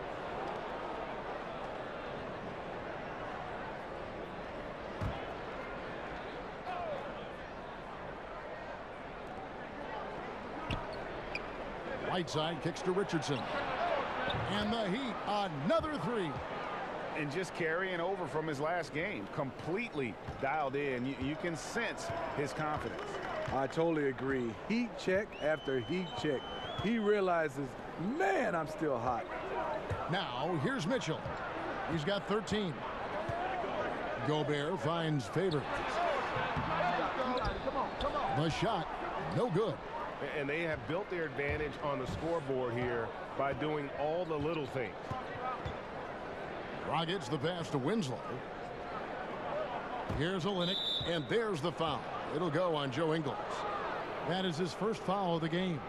Whiteside kicks to Richardson. And the Heat, another 3. And just carrying over from his last game, completely dialed in. You can sense his confidence. I totally agree. Heat check after heat check. He realizes, man, I'm still hot. Now, here's Mitchell. He's got 13. Gobert finds Favors. The shot, no good. And they have built their advantage on the scoreboard here by doing all the little things. Rockets the pass to Winslow. Here's Olynyk, and there's the foul. It'll go on Joe Ingles. That is his first foul of the game.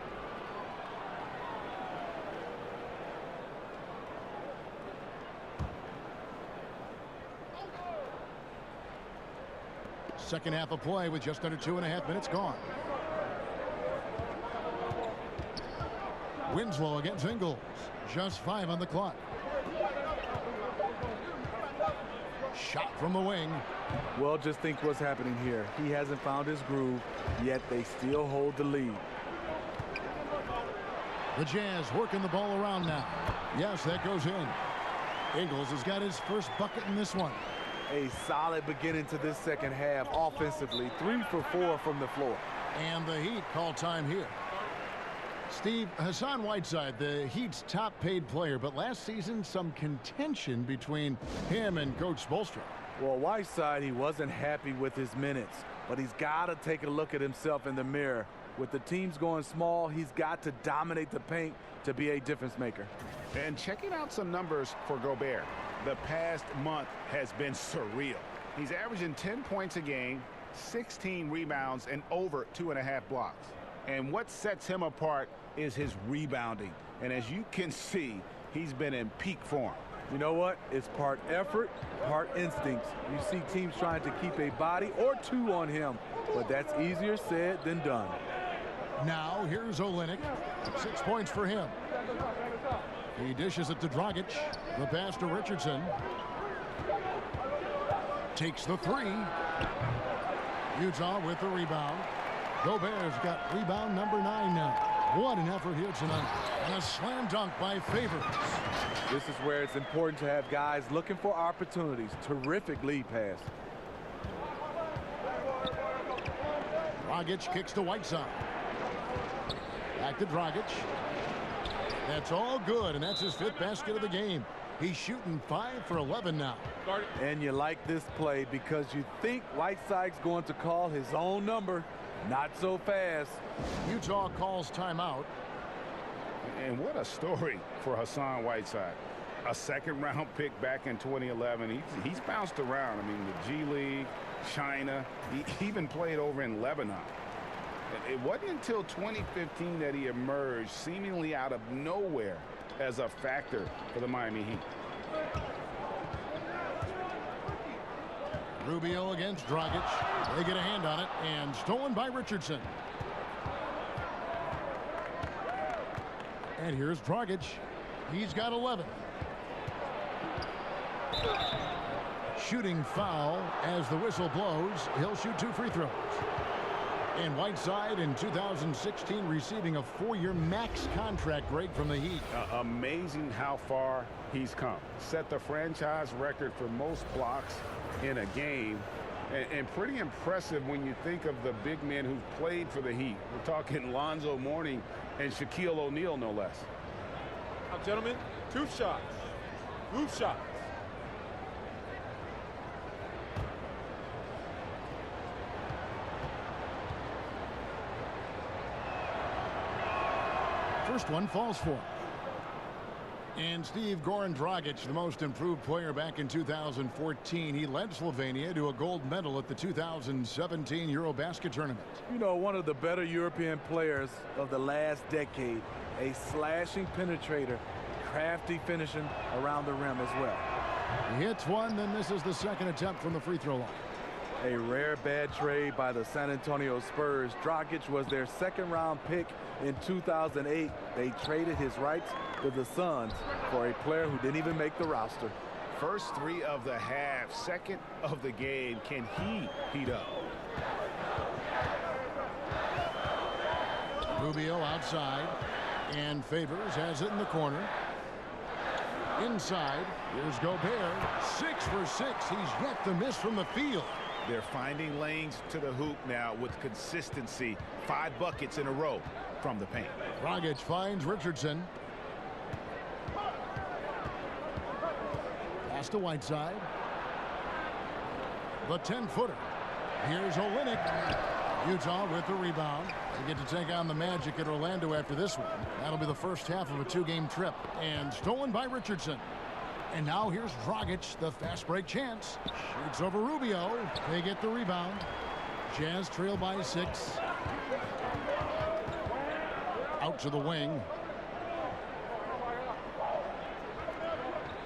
Second half of play with just under 2.5 minutes gone. Winslow against Ingles. Just 5 on the clock. Shot from the wing. Well, just think what's happening here. He hasn't found his groove, yet they still hold the lead. The Jazz working the ball around now. Yes, that goes in. Ingles has got his first bucket in this one. A solid beginning to this second half offensively. 3 for 4 from the floor. And the Heat call time here. Steve, Hassan Whiteside, the Heat's top-paid player, but last season some contention between him and Coach Spoelstra. Well, Whiteside, he wasn't happy with his minutes, but he's got to take a look at himself in the mirror. With the teams going small, he's got to dominate the paint to be a difference maker. And checking out some numbers for Gobert. The past month has been surreal. He's averaging 10 points a game, 16 rebounds, and over 2.5 blocks. And what sets him apart is his rebounding. And as you can see, he's been in peak form. You know what? It's part effort, part instincts. You see teams trying to keep a body or 2 on him, but that's easier said than done. Now here's Olynyk. 6 points for him. He dishes it to Dragic. The pass to Richardson. Takes the 3. Utah with the rebound. Gobert's got rebound number 9 now. What an effort here tonight. And a slam dunk by Favors. This is where it's important to have guys looking for opportunities. Terrific lead pass. Dragic kicks to Whiteside. Back to Dragic. That's all good, and that's his 5th basket of the game. He's shooting 5 for 11 now. And you like this play because you think Whiteside's going to call his own number. Not so fast. Utah calls timeout. And what a story for Hassan Whiteside. A 2nd-round pick back in 2011. He's bounced around. I mean, the G League, China. He even played over in Lebanon. It wasn't until 2015 that he emerged seemingly out of nowhere as a factor for the Miami Heat. Rubio against Dragic. They get a hand on it, and stolen by Richardson. And here's Dragic. He's got 11. Shooting foul as the whistle blows. He'll shoot 2 free throws. And Whiteside in 2016 receiving a 4-year max contract grade from the Heat. Amazing how far he's come. Set the franchise record for most blocks in a game. And pretty impressive when you think of the big men who played for the Heat. We're talking Lonzo Mourning and Shaquille O'Neal, no less. Now, gentlemen, 2 shots. 2 shots. First one falls for him. And Steve Goran Dragic, the most improved player back in 2014. He led Slovenia to a gold medal at the 2017 Eurobasket tournament. You know, one of the better European players of the last decade. A slashing penetrator, crafty finishing around the rim as well. He hits one, then misses the 2nd attempt from the free throw line. A rare bad trade by the San Antonio Spurs. Dragic was their 2nd-round pick in 2008. They traded his rights to the Suns for a player who didn't even make the roster. First 3 of the half, 2nd of the game. Can he heat up? Rubio outside, and Favors has it in the corner. Inside, here's Gobert. 6 for 6. He's yet to miss from the field. They're finding lanes to the hoop now with consistency. 5 buckets in a row from the paint. Dragic finds Richardson. Pass to Whiteside. The 10-footer. Here's Olynyk. Utah with the rebound. They get to take on the Magic at Orlando after this one. That'll be the first half of a 2-game trip. And stolen by Richardson. And now here's Dragic, the fast break chance. Shoots over Rubio. They get the rebound. Jazz trail by 6. Out to the wing.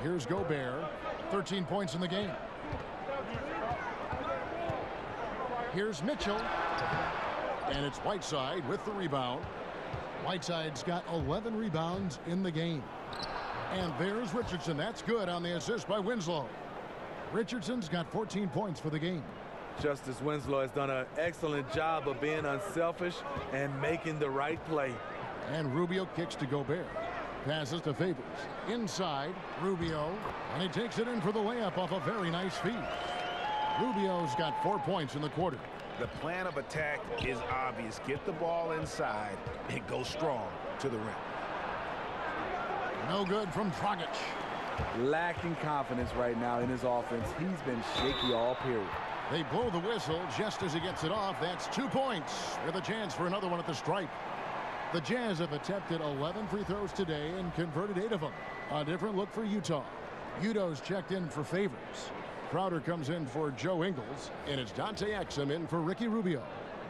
Here's Gobert. 13 points in the game. Here's Mitchell. And it's Whiteside with the rebound. Whiteside's got 11 rebounds in the game. And there's Richardson. That's good on the assist by Winslow. Richardson's got 14 points for the game. Justice Winslow has done an excellent job of being unselfish and making the right play. And Rubio kicks to Gobert. Passes to Favors. Inside, Rubio. And he takes it in for the layup off a very nice feed. Rubio's got 4 points in the quarter. The plan of attack is obvious. Get the ball inside and go strong to the rim. No good from Dragic. Lacking confidence right now in his offense. He's been shaky all period. They blow the whistle just as he gets it off. That's 2 points with a chance for another one at the stripe. The Jazz have attempted 11 free throws today and converted 8 of them. A different look for Utah. Udo's checked in for Favors. Crowder comes in for Joe Ingles, and it's Dante Exum in for Ricky Rubio.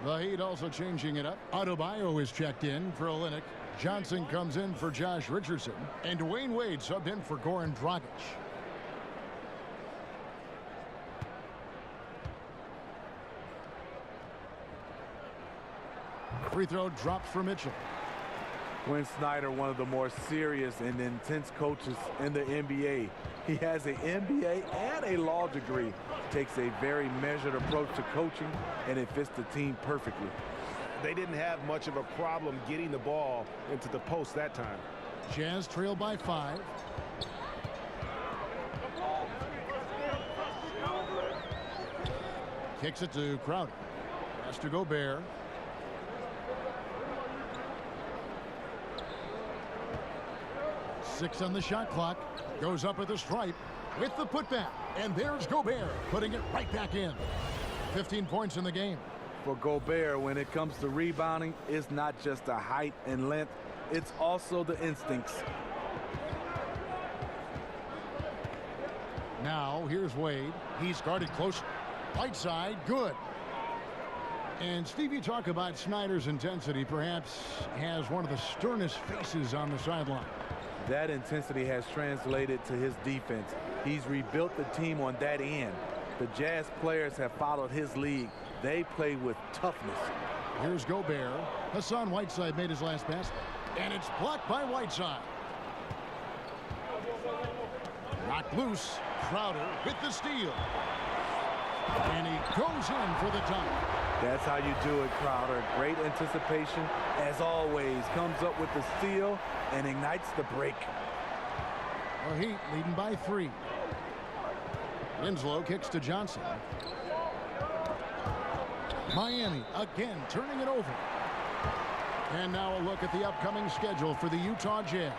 The Heat also changing it up. Adebayo is checked in for Olynyk. Johnson comes in for Josh Richardson, and Dwayne Wade subbed in for Goran Dragic. Free throw drops for Mitchell. Quinn Snyder, one of the more serious and intense coaches in the NBA. He has an MBA and a law degree. Takes a very measured approach to coaching, and it fits the team perfectly. they didn't have much of a problem getting the ball into the post that time. Jazz trail by 5. Kicks it to Crowder. Has to Gobert. Six on the shot clock. Goes up at the stripe with the putback. And there's Gobert putting it right back in. 15 points in the game. For Gobert, when it comes to rebounding, it's not just the height and length. It's also the instincts. Now, here's Wade. He's guarded close. Right side, good. And Steve, you talk about Snyder's intensity, perhaps has one of the sternest faces on the sideline. That intensity has translated to his defense. He's rebuilt the team on that end. The Jazz players have followed his lead. They play with toughness. Here's Gobert. Hassan Whiteside made his last pass, and it's blocked by Whiteside. Knocked loose. Crowder with the steal. And he goes in for the dunk. That's how you do it, Crowder. Great anticipation, as always. Comes up with the steal and ignites the break. The Heat leading by 3. Winslow kicks to Johnson. Miami again turning it over. And now a look at the upcoming schedule for the Utah Jazz.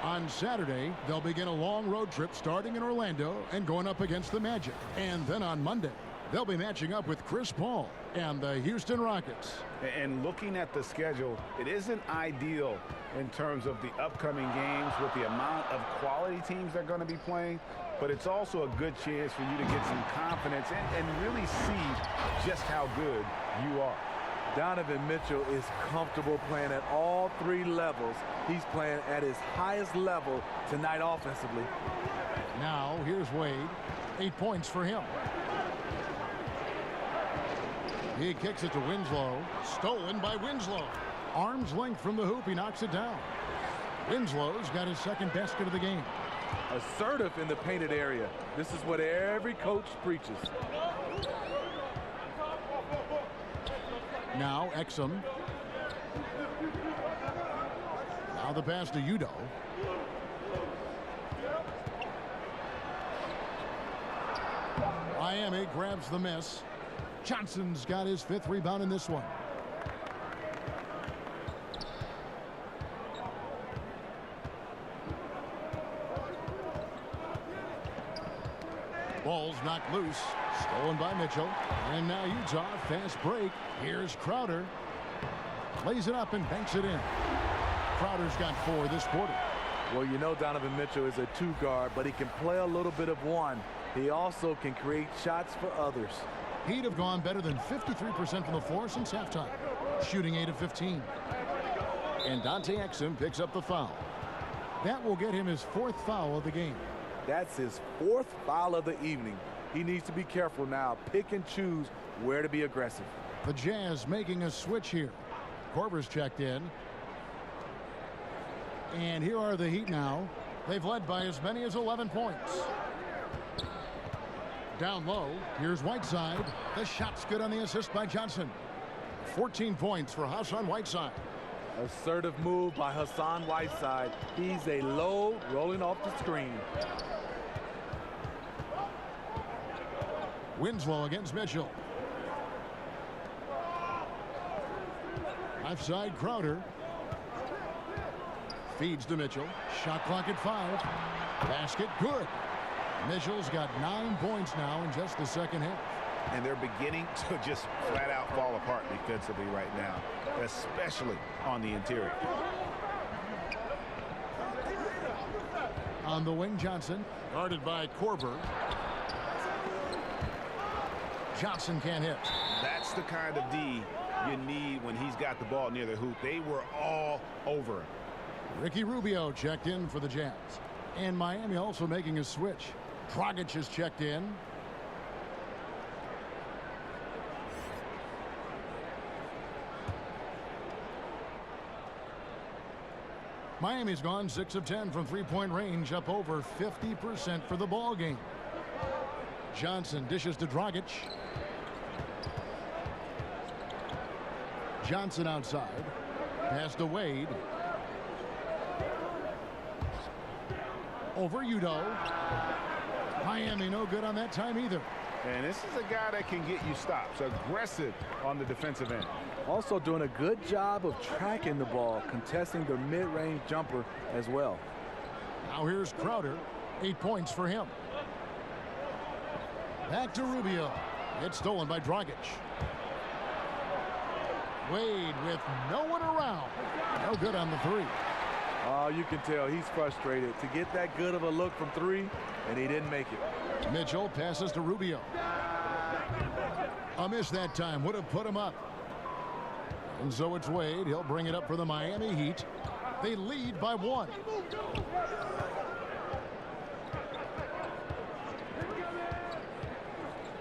On Saturday, they'll begin a long road trip starting in Orlando and going up against the Magic. And then on Monday, they'll be matching up with Chris Paul and the Houston Rockets. And looking at the schedule, it isn't ideal in terms of the upcoming games with the amount of quality teams they're going to be playing, but it's also a good chance for you to get some confidence and really see just how good you are. Donovan Mitchell is comfortable playing at all 3 levels. He's playing at his highest level tonight offensively. Now, here's Wade. 8 points for him. He kicks it to Winslow. Stolen by Winslow. Arm's length from the hoop. He knocks it down. Winslow's got his second basket of the game. Assertive in the painted area. This is what every coach preaches. Now Exum. Now the pass to Udo. Miami grabs the miss. Johnson's got his 5th rebound in this one. Ball's knocked loose. Stolen by Mitchell. And now Utah, fast break. Here's Crowder. Lays it up and banks it in. Crowder's got 4 this quarter. Well, you know Donovan Mitchell is a 2 guard, but he can play a little bit of 1. He also can create shots for others. He'd have gone better than 53% from the floor since halftime, shooting 8 of 15. And Dante Exum picks up the foul. That will get him his 4th foul of the game. That's his 4th foul of the evening. He needs to be careful now. Pick and choose where to be aggressive. The Jazz making a switch here. Korver's checked in. And here are the Heat now. They've led by as many as 11 points. Down low, here's Whiteside. The shot's good on the assist by Johnson. 14 points for Hassan Whiteside. Assertive move by Hassan Whiteside. He's a low rolling off the screen. Winslow against Mitchell. Left side, Crowder. Feeds to Mitchell. Shot clock at 5. Basket good. Mitchell's got 9 points now in just the second half. And they're beginning to just flat out fall apart defensively right now, especially on the interior. On the wing, Johnson, guarded by Korver. Johnson can't hit. That's the kind of D you need when he's got the ball near the hoop. They were all over him. Ricky Rubio checked in for the Jazz. And Miami also making a switch. Dragic is checked in. Miami's gone 6 of 10 from 3-point range, up over 50% for the ball game. Johnson dishes to Dragic. Johnson outside. Pass to Wade. Over Udo. Miami no good on that time either. And this is a guy that can get you stops. Aggressive on the defensive end. Also doing a good job of tracking the ball, contesting the mid-range jumper as well. Now here's Crowder. 8 points for him. Back to Rubio. It's stolen by Dragic. Wade with no one around. No good on the three. Oh, you can tell he's frustrated to get that good of a look from three, and he didn't make it. Mitchell passes to Rubio. A miss that time would have put him up. And so it's Wade. He'll bring it up for the Miami Heat. They lead by 1.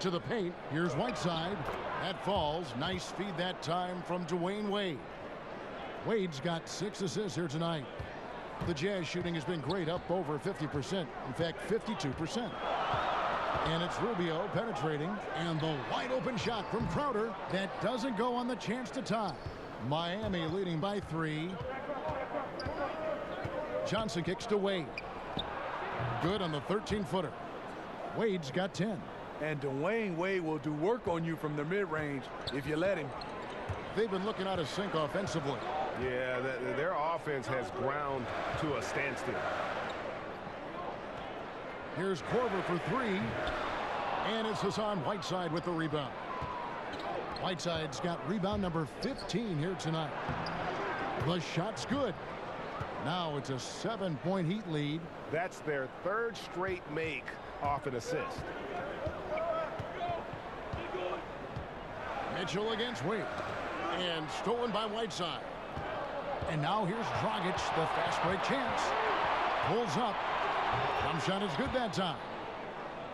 To the paint. Here's Whiteside. That falls. Nice feed that time from Dwayne Wade. Wade's got 6 assists here tonight. The Jazz shooting has been great, up over 50%. In fact, 52%. And it's Rubio penetrating. And the wide open shot from Crowder. That doesn't go on the chance to tie. Miami leading by 3. Johnson kicks to Wade. Good on the 13-footer. Wade's got 10. And Dwayne Wade will do work on you from the mid-range if you let him. They've been looking out of sync offensively. Yeah, their offense has ground to a standstill. Here's Korver for 3. And it's Hassan Whiteside with the rebound. Whiteside's got rebound number 15 here tonight. The shot's good. Now it's a 7-point Heat lead. That's their 3rd straight make off an assist. Mitchell against Wade. And stolen by Whiteside. And now here's Dragic, the fast break chance. Pulls up. Jump shot is good that time.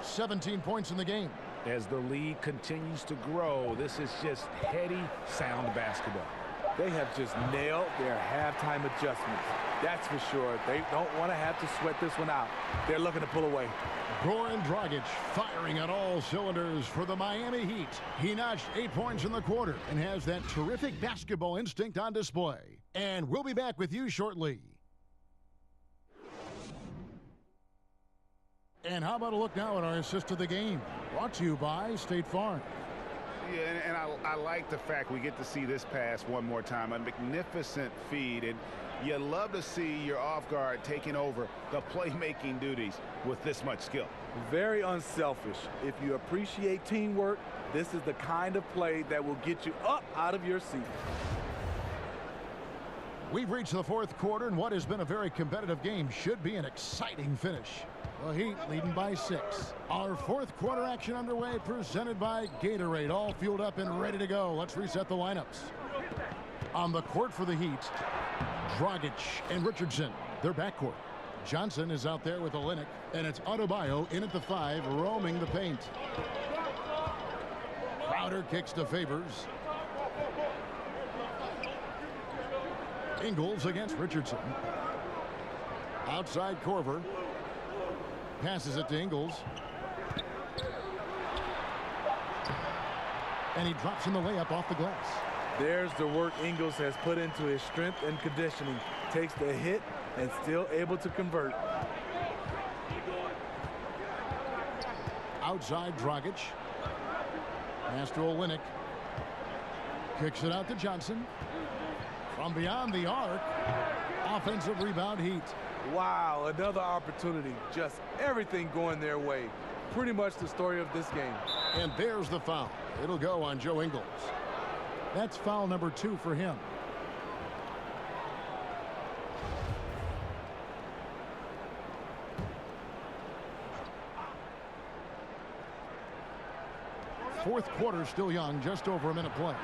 17 points in the game. As the lead continues to grow, this is just heady, sound basketball. They have just nailed their halftime adjustments. That's for sure. They don't want to have to sweat this one out. They're looking to pull away. Goran Dragic firing on all cylinders for the Miami Heat. He notched 8 points in the quarter and has that terrific basketball instinct on display. And we'll be back with you shortly. And how about a look now at our assist of the game? Brought to you by State Farm. Yeah, and I like the fact we get to see this pass one more time. A magnificent feed, and you love to see your off guard taking over the playmaking duties with this much skill. Very unselfish. If you appreciate teamwork, this is the kind of play that will get you up out of your seat. We've reached the 4th quarter, and what has been a very competitive game should be an exciting finish. The Heat leading by 6. Our 4th quarter action underway, presented by Gatorade. All fueled up and ready to go. Let's reset the lineups. On the court for the Heat, Dragic and Richardson, their backcourt. Johnson is out there with Olynyk, and it's Adebayo in at the 5, roaming the paint. Crowder kicks to Favors. Ingles against Richardson. Outside Korver. Passes it to Ingles. And he drops in the layup off the glass. There's the work Ingles has put into his strength and conditioning. Takes the hit and still able to convert. Outside Dragic. Pass to Olynyk. Kicks it out to Johnson. From beyond the arc. Offensive rebound Heat. Wow, another opportunity. Just everything going their way. Pretty much the story of this game. And there's the foul. It'll go on Joe Ingles. That's foul number 2 for him. Fourth quarter still young, just over a minute play.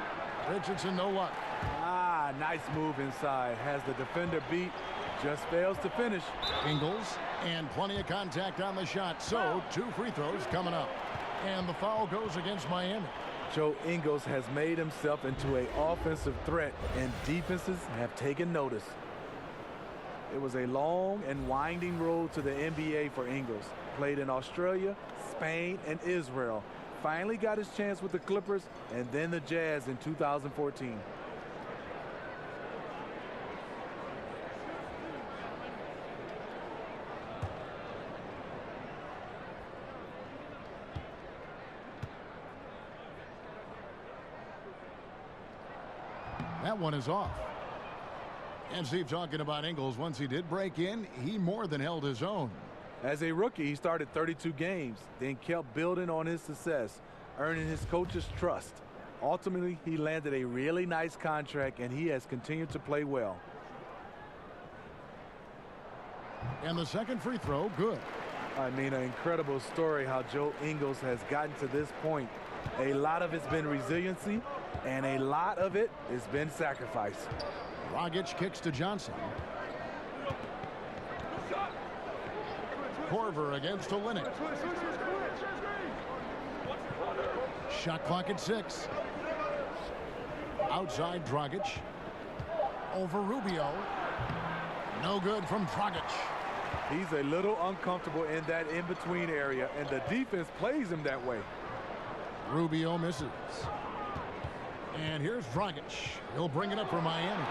Richardson, no luck. Nice move inside. Has the defender beat. Just fails to finish. Ingles, and plenty of contact on the shot. So 2 free throws coming up. And the foul goes against Miami. Joe Ingles has made himself into an offensive threat, and defenses have taken notice. It was a long and winding road to the NBA for Ingles. Played in Australia, Spain, and Israel. Finally got his chance with the Clippers and then the Jazz in 2014. That one is off. And Steve, talking about Ingles, once he did break in, he more than held his own. As a rookie, he started 32 games, then kept building on his success, earning his coach's trust. Ultimately, he landed a really nice contract, and he has continued to play well. And the second free throw, good. I mean, an incredible story how Joe Ingles has gotten to this point. A lot of it's been resiliency, and a lot of it has been sacrifice. Dragic kicks to Johnson. Korver against Olynyk. Shot clock at 6. Outside Dragic. Over Rubio. No good from Dragic. He's a little uncomfortable in that in-between area, and the defense plays him that way. Rubio misses. And here's Dragic. He'll bring it up for Miami.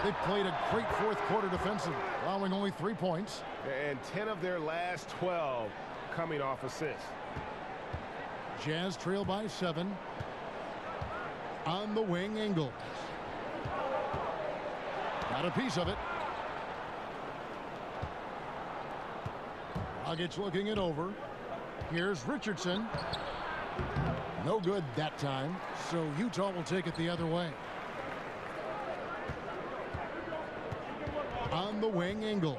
They played a great fourth quarter defensively, allowing only 3 points. And 10 of their last 12 coming off assists. Jazz trail by 7. On the wing, Ingles. Got a piece of it. Dragic looking it over. Here's Richardson. No good that time, so Utah will take it the other way. On the wing, Ingles.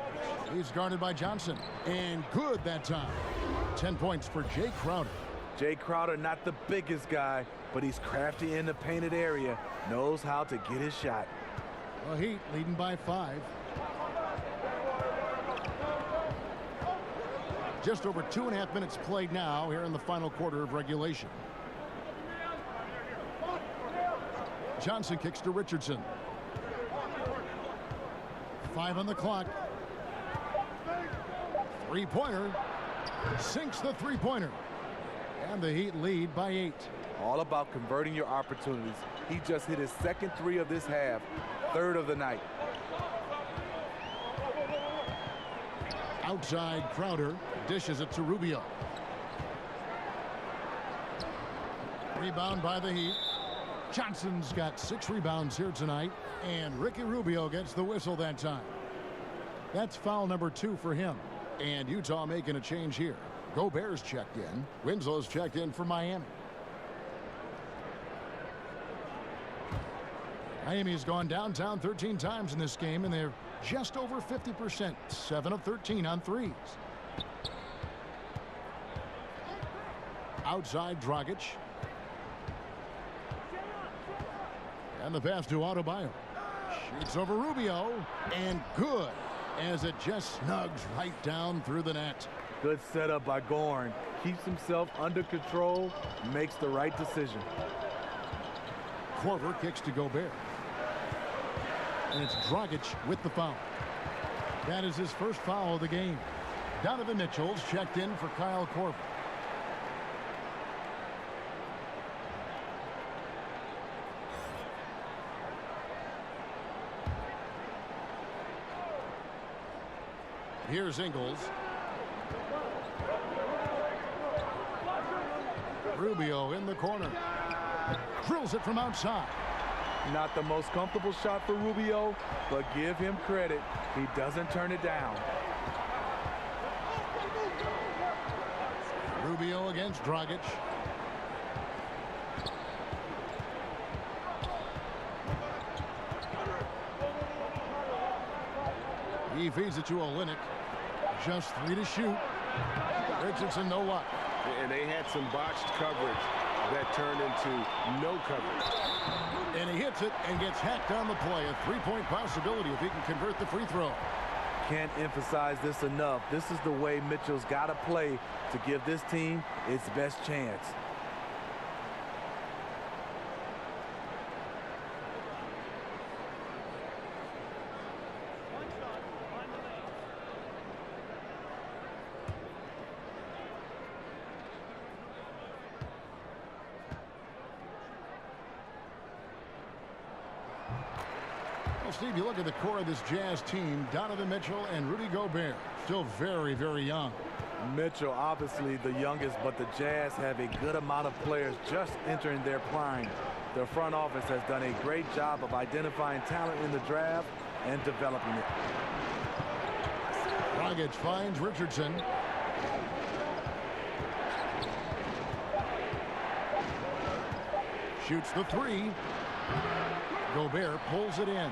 He's guarded by Johnson. And good that time. 10 points for Jay Crowder. Jay Crowder, not the biggest guy, but he's crafty in the painted area. Knows how to get his shot. The Heat leading by 5. Just over 2.5 minutes played now here in the final quarter of regulation. Johnson kicks to Richardson. 5 on the clock. Three-pointer. Sinks the three-pointer. And the Heat lead by 8. All about converting your opportunities. He just hit his second 3 of this half. 3rd of the night. Outside Crowder dishes it to Rubio. Rebound by the Heat. Johnson's got 6 rebounds here tonight, and Ricky Rubio gets the whistle that time. That's foul number 2 for him, and Utah making a change here. Gobert's checked in. Winslow's checked in for Miami. Miami's gone downtown 13 times in this game, and they're just over 50%. 7 of 13 on threes. Outside Dragic. And the pass to Adebayo. Shoots over Rubio. And good, as it just snugs right down through the net. Good setup by Gorn. Keeps himself under control. Makes the right decision. Korver kicks to Gobert. And it's Dragic with the foul. That is his first foul of the game. Donovan Mitchell's checked in for Kyle Korver. Here's Ingles. Rubio in the corner. Drills it from outside. Not the most comfortable shot for Rubio, but give him credit. He doesn't turn it down. Rubio against Dragic. He feeds it to Olynyk. Just 3 to shoot. Richardson, no luck. And they had some botched coverage that turned into no coverage. And he hits it and gets hacked on the play. A 3-point possibility if he can convert the free throw. Can't emphasize this enough. This is the way Mitchell's got to play to give this team its best chance. Well, Steve, you look at the core of this Jazz team, Donovan Mitchell and Rudy Gobert, still very, very young. Mitchell, obviously the youngest, but the Jazz have a good amount of players just entering their prime. Their front office has done a great job of identifying talent in the draft and developing it. Dragic finds Richardson. Shoots the three. Gobert pulls it in.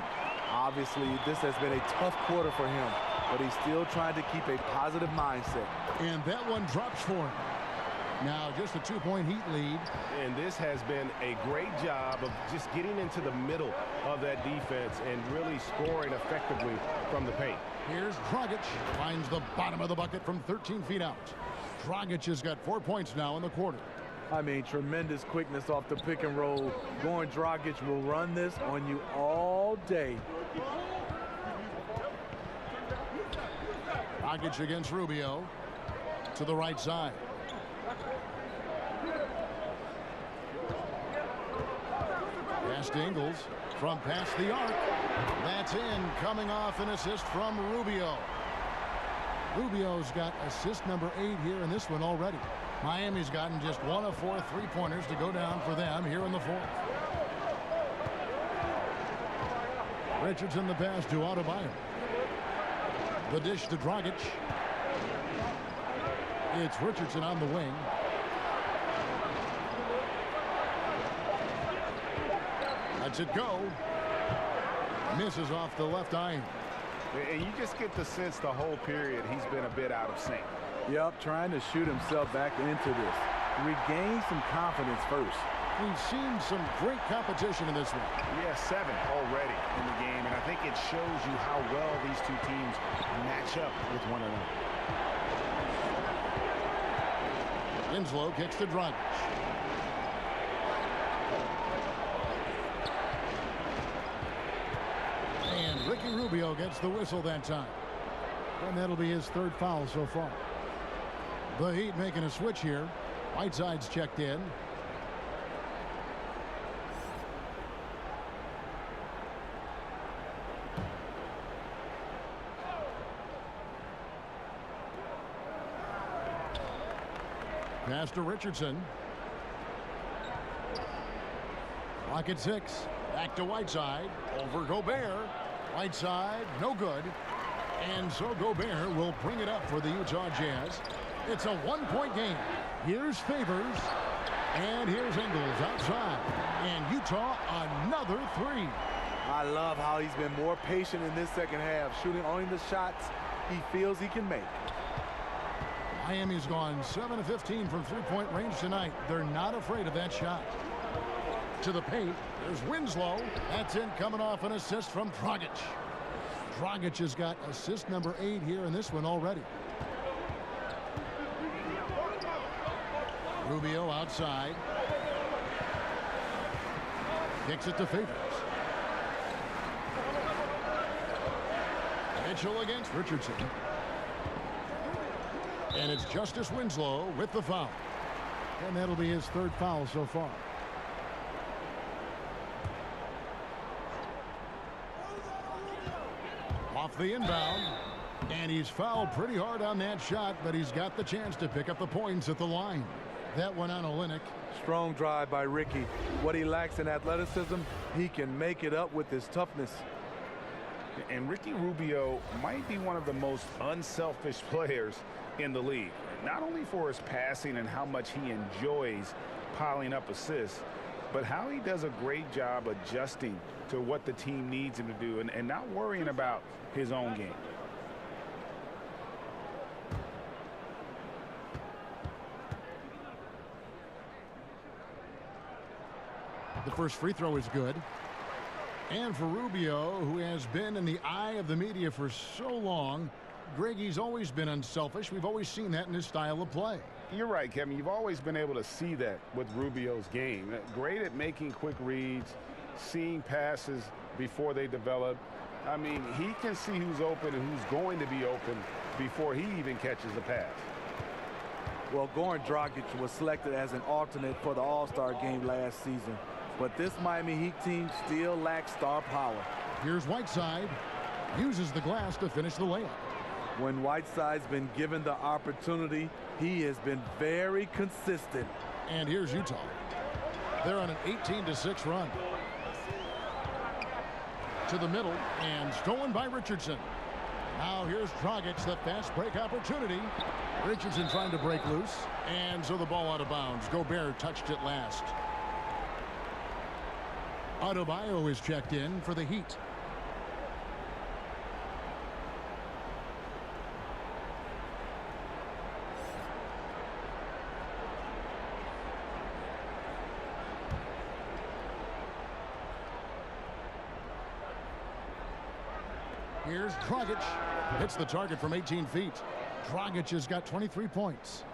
Obviously, this has been a tough quarter for him, but he's still trying to keep a positive mindset. And that one drops for him. Now just a 2-point Heat lead. And this has been a great job of just getting into the middle of that defense and really scoring effectively from the paint. Here's Dragic. Finds the bottom of the bucket from 13 feet out. Dragic has got 4 points now in the quarter. I mean, tremendous quickness off the pick and roll. Goran Dragic will run this on you all day. Dragic against Rubio. To the right side. Pass to Ingles from past the arc. That's in, coming off an assist from Rubio. Rubio's got assist number 8 here in this one already. Miami's gotten just 1 of 4 3-pointers to go down for them here in the fourth. Richardson the pass to Adebayo. The dish to Dragic. It's Richardson on the wing. Lets it go. Misses off the left eye. And you just get the sense the whole period he's been a bit out of sync. Yep, trying to shoot himself back into this. Regain some confidence first. We've seen some great competition in this one. Yeah, 7 already in the game, and I think it shows you how well these two teams match up with one another. Winslow kicks to Dragic. And Ricky Rubio gets the whistle that time. And that'll be his 3rd foul so far. The Heat making a switch here. Whiteside's checked in. Pass to Richardson. Clock at 6. Back to Whiteside. Over Gobert. Whiteside, no good. And so Gobert will bring it up for the Utah Jazz. It's a 1-point game. Here's Favors. And here's Ingles outside. And Utah, another 3. I love how he's been more patient in this second half, shooting only the shots he feels he can make. Miami's gone 7 of 15 from 3-point range tonight. They're not afraid of that shot. To the paint, there's Winslow. That's in, coming off an assist from Dragic. Dragic has got assist number 8 here in this one already. Rubio outside. Kicks it to Favors. Mitchell against Richardson. And it's Justice Winslow with the foul. And that'll be his 3rd foul so far. Off the inbound. And he's fouled pretty hard on that shot, but he's got the chance to pick up the points at the line. That one on Olynyk. Strong drive by Ricky. What he lacks in athleticism, he can make it up with his toughness. And Ricky Rubio might be one of the most unselfish players in the league. Not only for his passing and how much he enjoys piling up assists, but how he does a great job adjusting to what the team needs him to do and not worrying about his own game. The first free throw is good. And for Rubio, who has been in the eye of the media for so long, Greggy's always been unselfish. We've always seen that in his style of play. You're right, Kevin. You've always been able to see that with Rubio's game. Great at making quick reads, seeing passes before they develop. I mean, he can see who's open and who's going to be open before he even catches the pass. Well, Goran Dragic was selected as an alternate for the All-Star game last season. But this Miami Heat team still lacks star power. Here's Whiteside. Uses the glass to finish the layup. When Whiteside's been given the opportunity, he has been very consistent. And here's Utah. They're on an 18-6 run. To the middle, and stolen by Richardson. Now here's Dragic, the fast break opportunity. Richardson trying to break loose, and so the ball out of bounds. Gobert touched it last. Adebayo is checked in for the Heat. Here's Dragic. Hits the target from 18 feet. Dragic has got 23 points.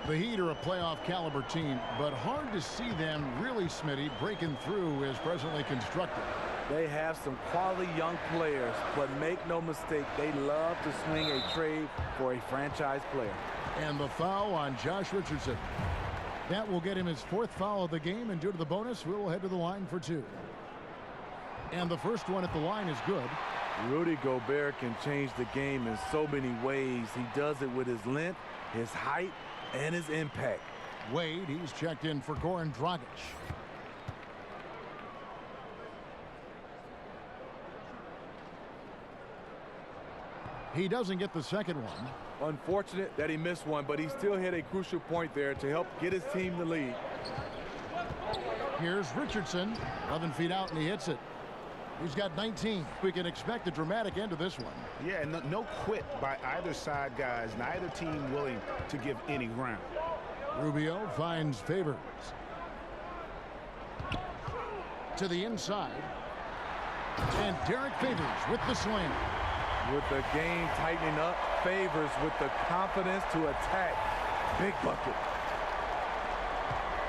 The Heat are a playoff caliber team, but hard to see them really, Smitty, breaking through as presently constructed. They have some quality young players, but make no mistake, they love to swing a trade for a franchise player. And the foul on Josh Richardson. That will get him his 4th foul of the game, and due to the bonus, we'll head to the line for 2. And the first one at the line is good. Rudy Gobert can change the game in so many ways. He does it with his length, his height, and his impact. Wade, he's checked in for Goran Dragic. He doesn't get the second one. Unfortunate that he missed one, but he still hit a crucial point there to help get his team the lead. Here's Richardson, 11 feet out, and he hits it. He's got 19. We can expect a dramatic end to this one. Yeah, no quit by either side, guys. Neither team willing to give any ground. Rubio finds Favors. To the inside. And Derek Favors with the slam. With the game tightening up, Favors with the confidence to attack. Big bucket.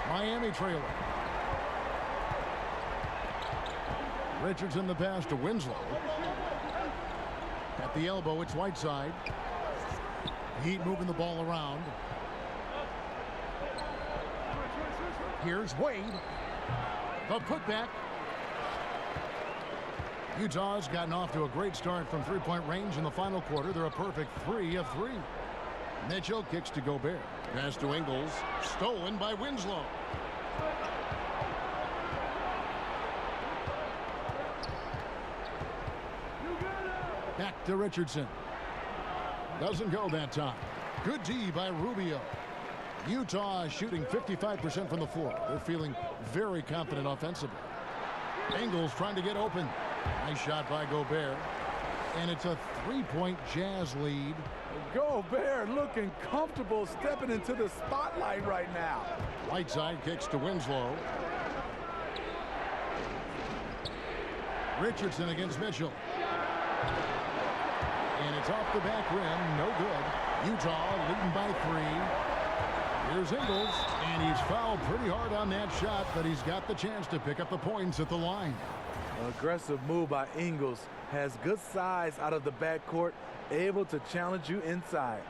Miami trailer. Richardson the pass to Winslow. At the elbow, it's Whiteside. Heat moving the ball around. Here's Wade. The putback. Utah's gotten off to a great start from three-point range in the final quarter. They're a perfect 3 of 3. Mitchell kicks to Gobert. Pass to Ingles. Stolen by Winslow. Back to Richardson. Doesn't go that time. Good D by Rubio. Utah is shooting 55% from the floor. They're feeling very confident offensively. Ingles trying to get open. Nice shot by Gobert. And it's a 3-point Jazz lead. Gobert looking comfortable stepping into the spotlight right now. Whiteside kicks to Winslow. Richardson against Mitchell. And it's off the back rim. No good. Utah leading by 3. Here's Ingles. And he's fouled pretty hard on that shot, but he's got the chance to pick up the points at the line. Aggressive move by Ingles. Has good size out of the backcourt. Able to challenge you inside.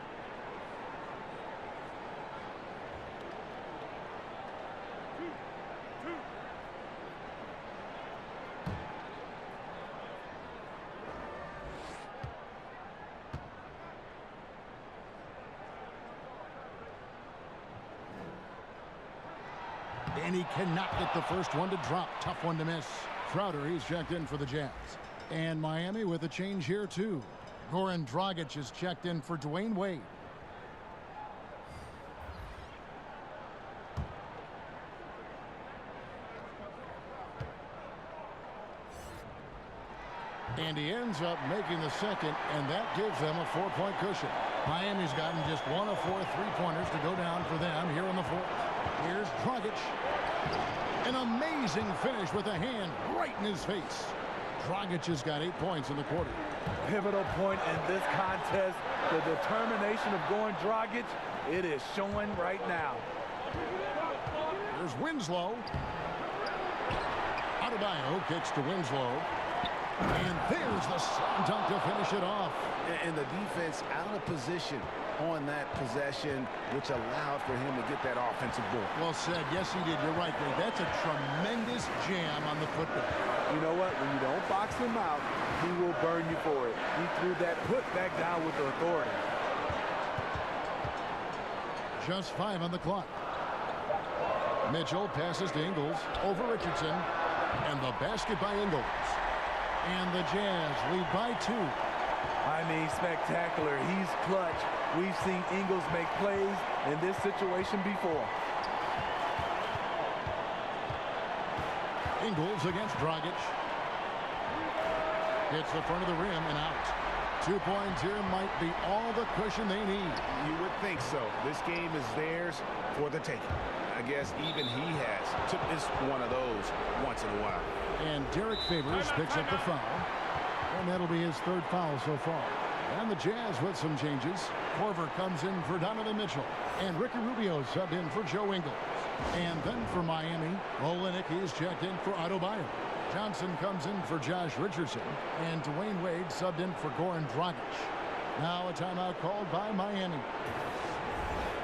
And he cannot get the first one to drop. Tough one to miss. Crowder, he's checked in for the Jazz. And Miami with a change here, too. Goran Dragic is checked in for Dwayne Wade. And he ends up making the second, and that gives them a 4-point cushion. Miami's gotten just 1 of 4 3-pointers to go down for them here in the fourth. Here's Dragic. An amazing finish with a hand right in his face. Dragic has got 8 points in the quarter. Pivotal point in this contest. The determination of Goran Dragic, it is showing right now. Here's Winslow. Adebayo kicks to Winslow. And there's the slam dunk to finish it off. And the defense out of position on that possession, which allowed for him to get that offensive board. Well said. Yes, he did. You're right, Greg. That's a tremendous jam on the football. You know what? When you don't box him out, he will burn you for it. He threw that put back down with authority. Just 5 on the clock. Mitchell passes to Ingles over Richardson. And the basket by Ingles. And the Jazz lead by 2. I mean, spectacular. He's clutch. We've seen Ingles make plays in this situation before. Ingles against Dragic. Hits the front of the rim and out. 2 points here might be all the cushion they need. You would think so. This game is theirs for the taking. I guess even he has took this one of those once in a while. And Derek Favors picks up the foul. And that'll be his 3rd foul so far. And the Jazz with some changes. Korver comes in for Donovan Mitchell. And Ricky Rubio subbed in for Joe Ingles. And then for Miami, Olenek is checked in for Otto Bayer. Johnson comes in for Josh Richardson. And Dwayne Wade subbed in for Goran Dragic. Now a timeout called by Miami.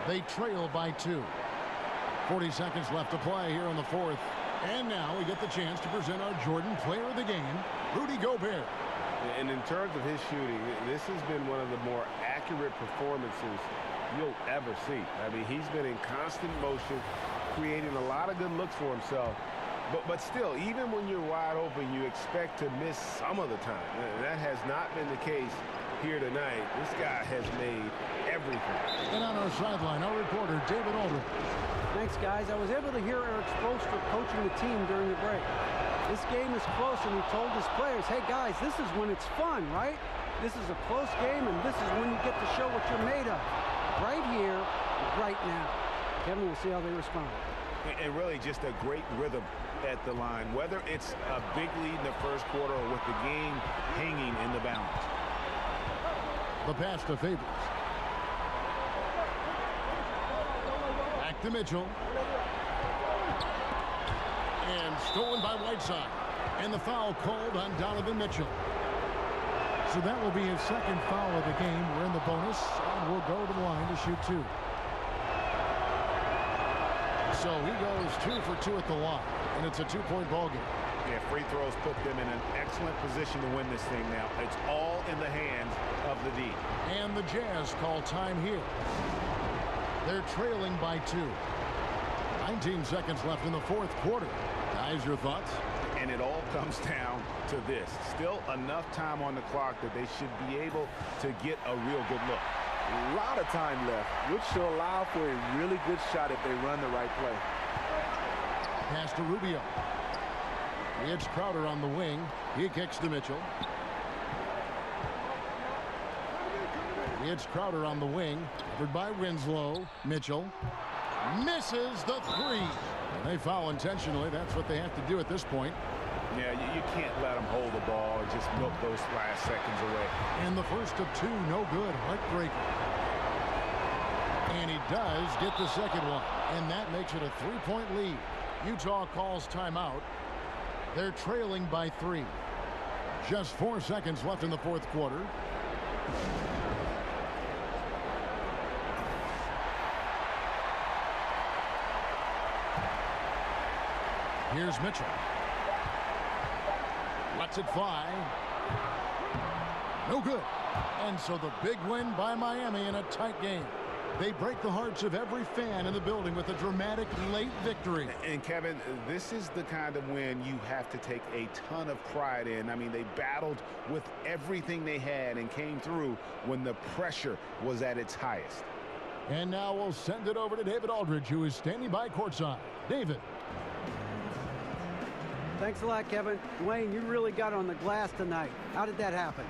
They trail by 2. 40 seconds left to play here in the 4th. And now we get the chance to present our Jordan Player of the Game, Rudy Gobert. And in terms of his shooting, this has been one of the more accurate performances you'll ever see. I mean, he's been in constant motion, creating a lot of good looks for himself. But still, even when you're wide open, you expect to miss some of the time. That has not been the case here tonight. This guy has made everything. And on our sideline, our reporter, David Aldridge. Thanks, guys. I was able to hear Eric Spoelstra coaching the team during the break. This game is close, and he told his players, hey, guys, this is when it's fun, right? This is a close game, and this is when you get to show what you're made of. Right here, right now. Kevin, we'll see how they respond. And really just a great rhythm at the line, whether it's a big lead in the first quarter or with the game hanging in the balance. The pass to Favors. Back to Mitchell. And stolen by Whiteside. And the foul called on Donovan Mitchell. So that will be his 2nd foul of the game. We're in the bonus, and we'll go to the line to shoot 2. So he goes 2 for 2 at the line, and it's a 2-point ball game. Yeah, free throws put them in an excellent position to win this thing now. It's all in the hands of the D. And the Jazz call time here. They're trailing by 2. 19 seconds left in the 4th quarter. Guys, your thoughts? And it all comes down to this. Still enough time on the clock that they should be able to get a real good look. A lot of time left, which should allow for a really good shot if they run the right play. Pass to Rubio. It's Crowder on the wing. He kicks to Mitchell. It's Crowder on the wing. Covered by Winslow. Mitchell misses the 3. And they foul intentionally. That's what they have to do at this point. Yeah, you can't let them hold the ball and just milk those last seconds away. And the first of 2, no good. Heartbreaker. And he does get the second one. And that makes it a 3-point lead. Utah calls timeout. They're trailing by 3. Just 4 seconds left in the 4th quarter. Here's Mitchell. Lets it fly. No good. And so the big win by Miami in a tight game. They break the hearts of every fan in the building with a dramatic late victory. And Kevin, this is the kind of win you have to take a ton of pride in. I mean, they battled with everything they had and came through when the pressure was at its highest. And now we'll send it over to David Aldridge, who is standing by courtside. David. Thanks a lot, Kevin. Dwayne, you really got on the glass tonight. How did that happen?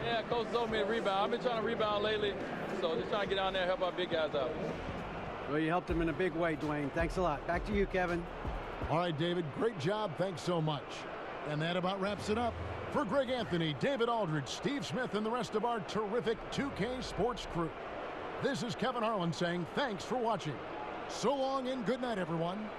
Yeah, Coach told me to rebound. I've been trying to rebound lately, so just trying to get down there and help our big guys out. Well, you helped him in a big way, Dwayne. Thanks a lot. Back to you, Kevin. All right, David, great job. Thanks so much. And that about wraps it up. For Greg Anthony, David Aldridge, Steve Smith, and the rest of our terrific 2K Sports crew, this is Kevin Harlan saying thanks for watching. So long and good night, everyone.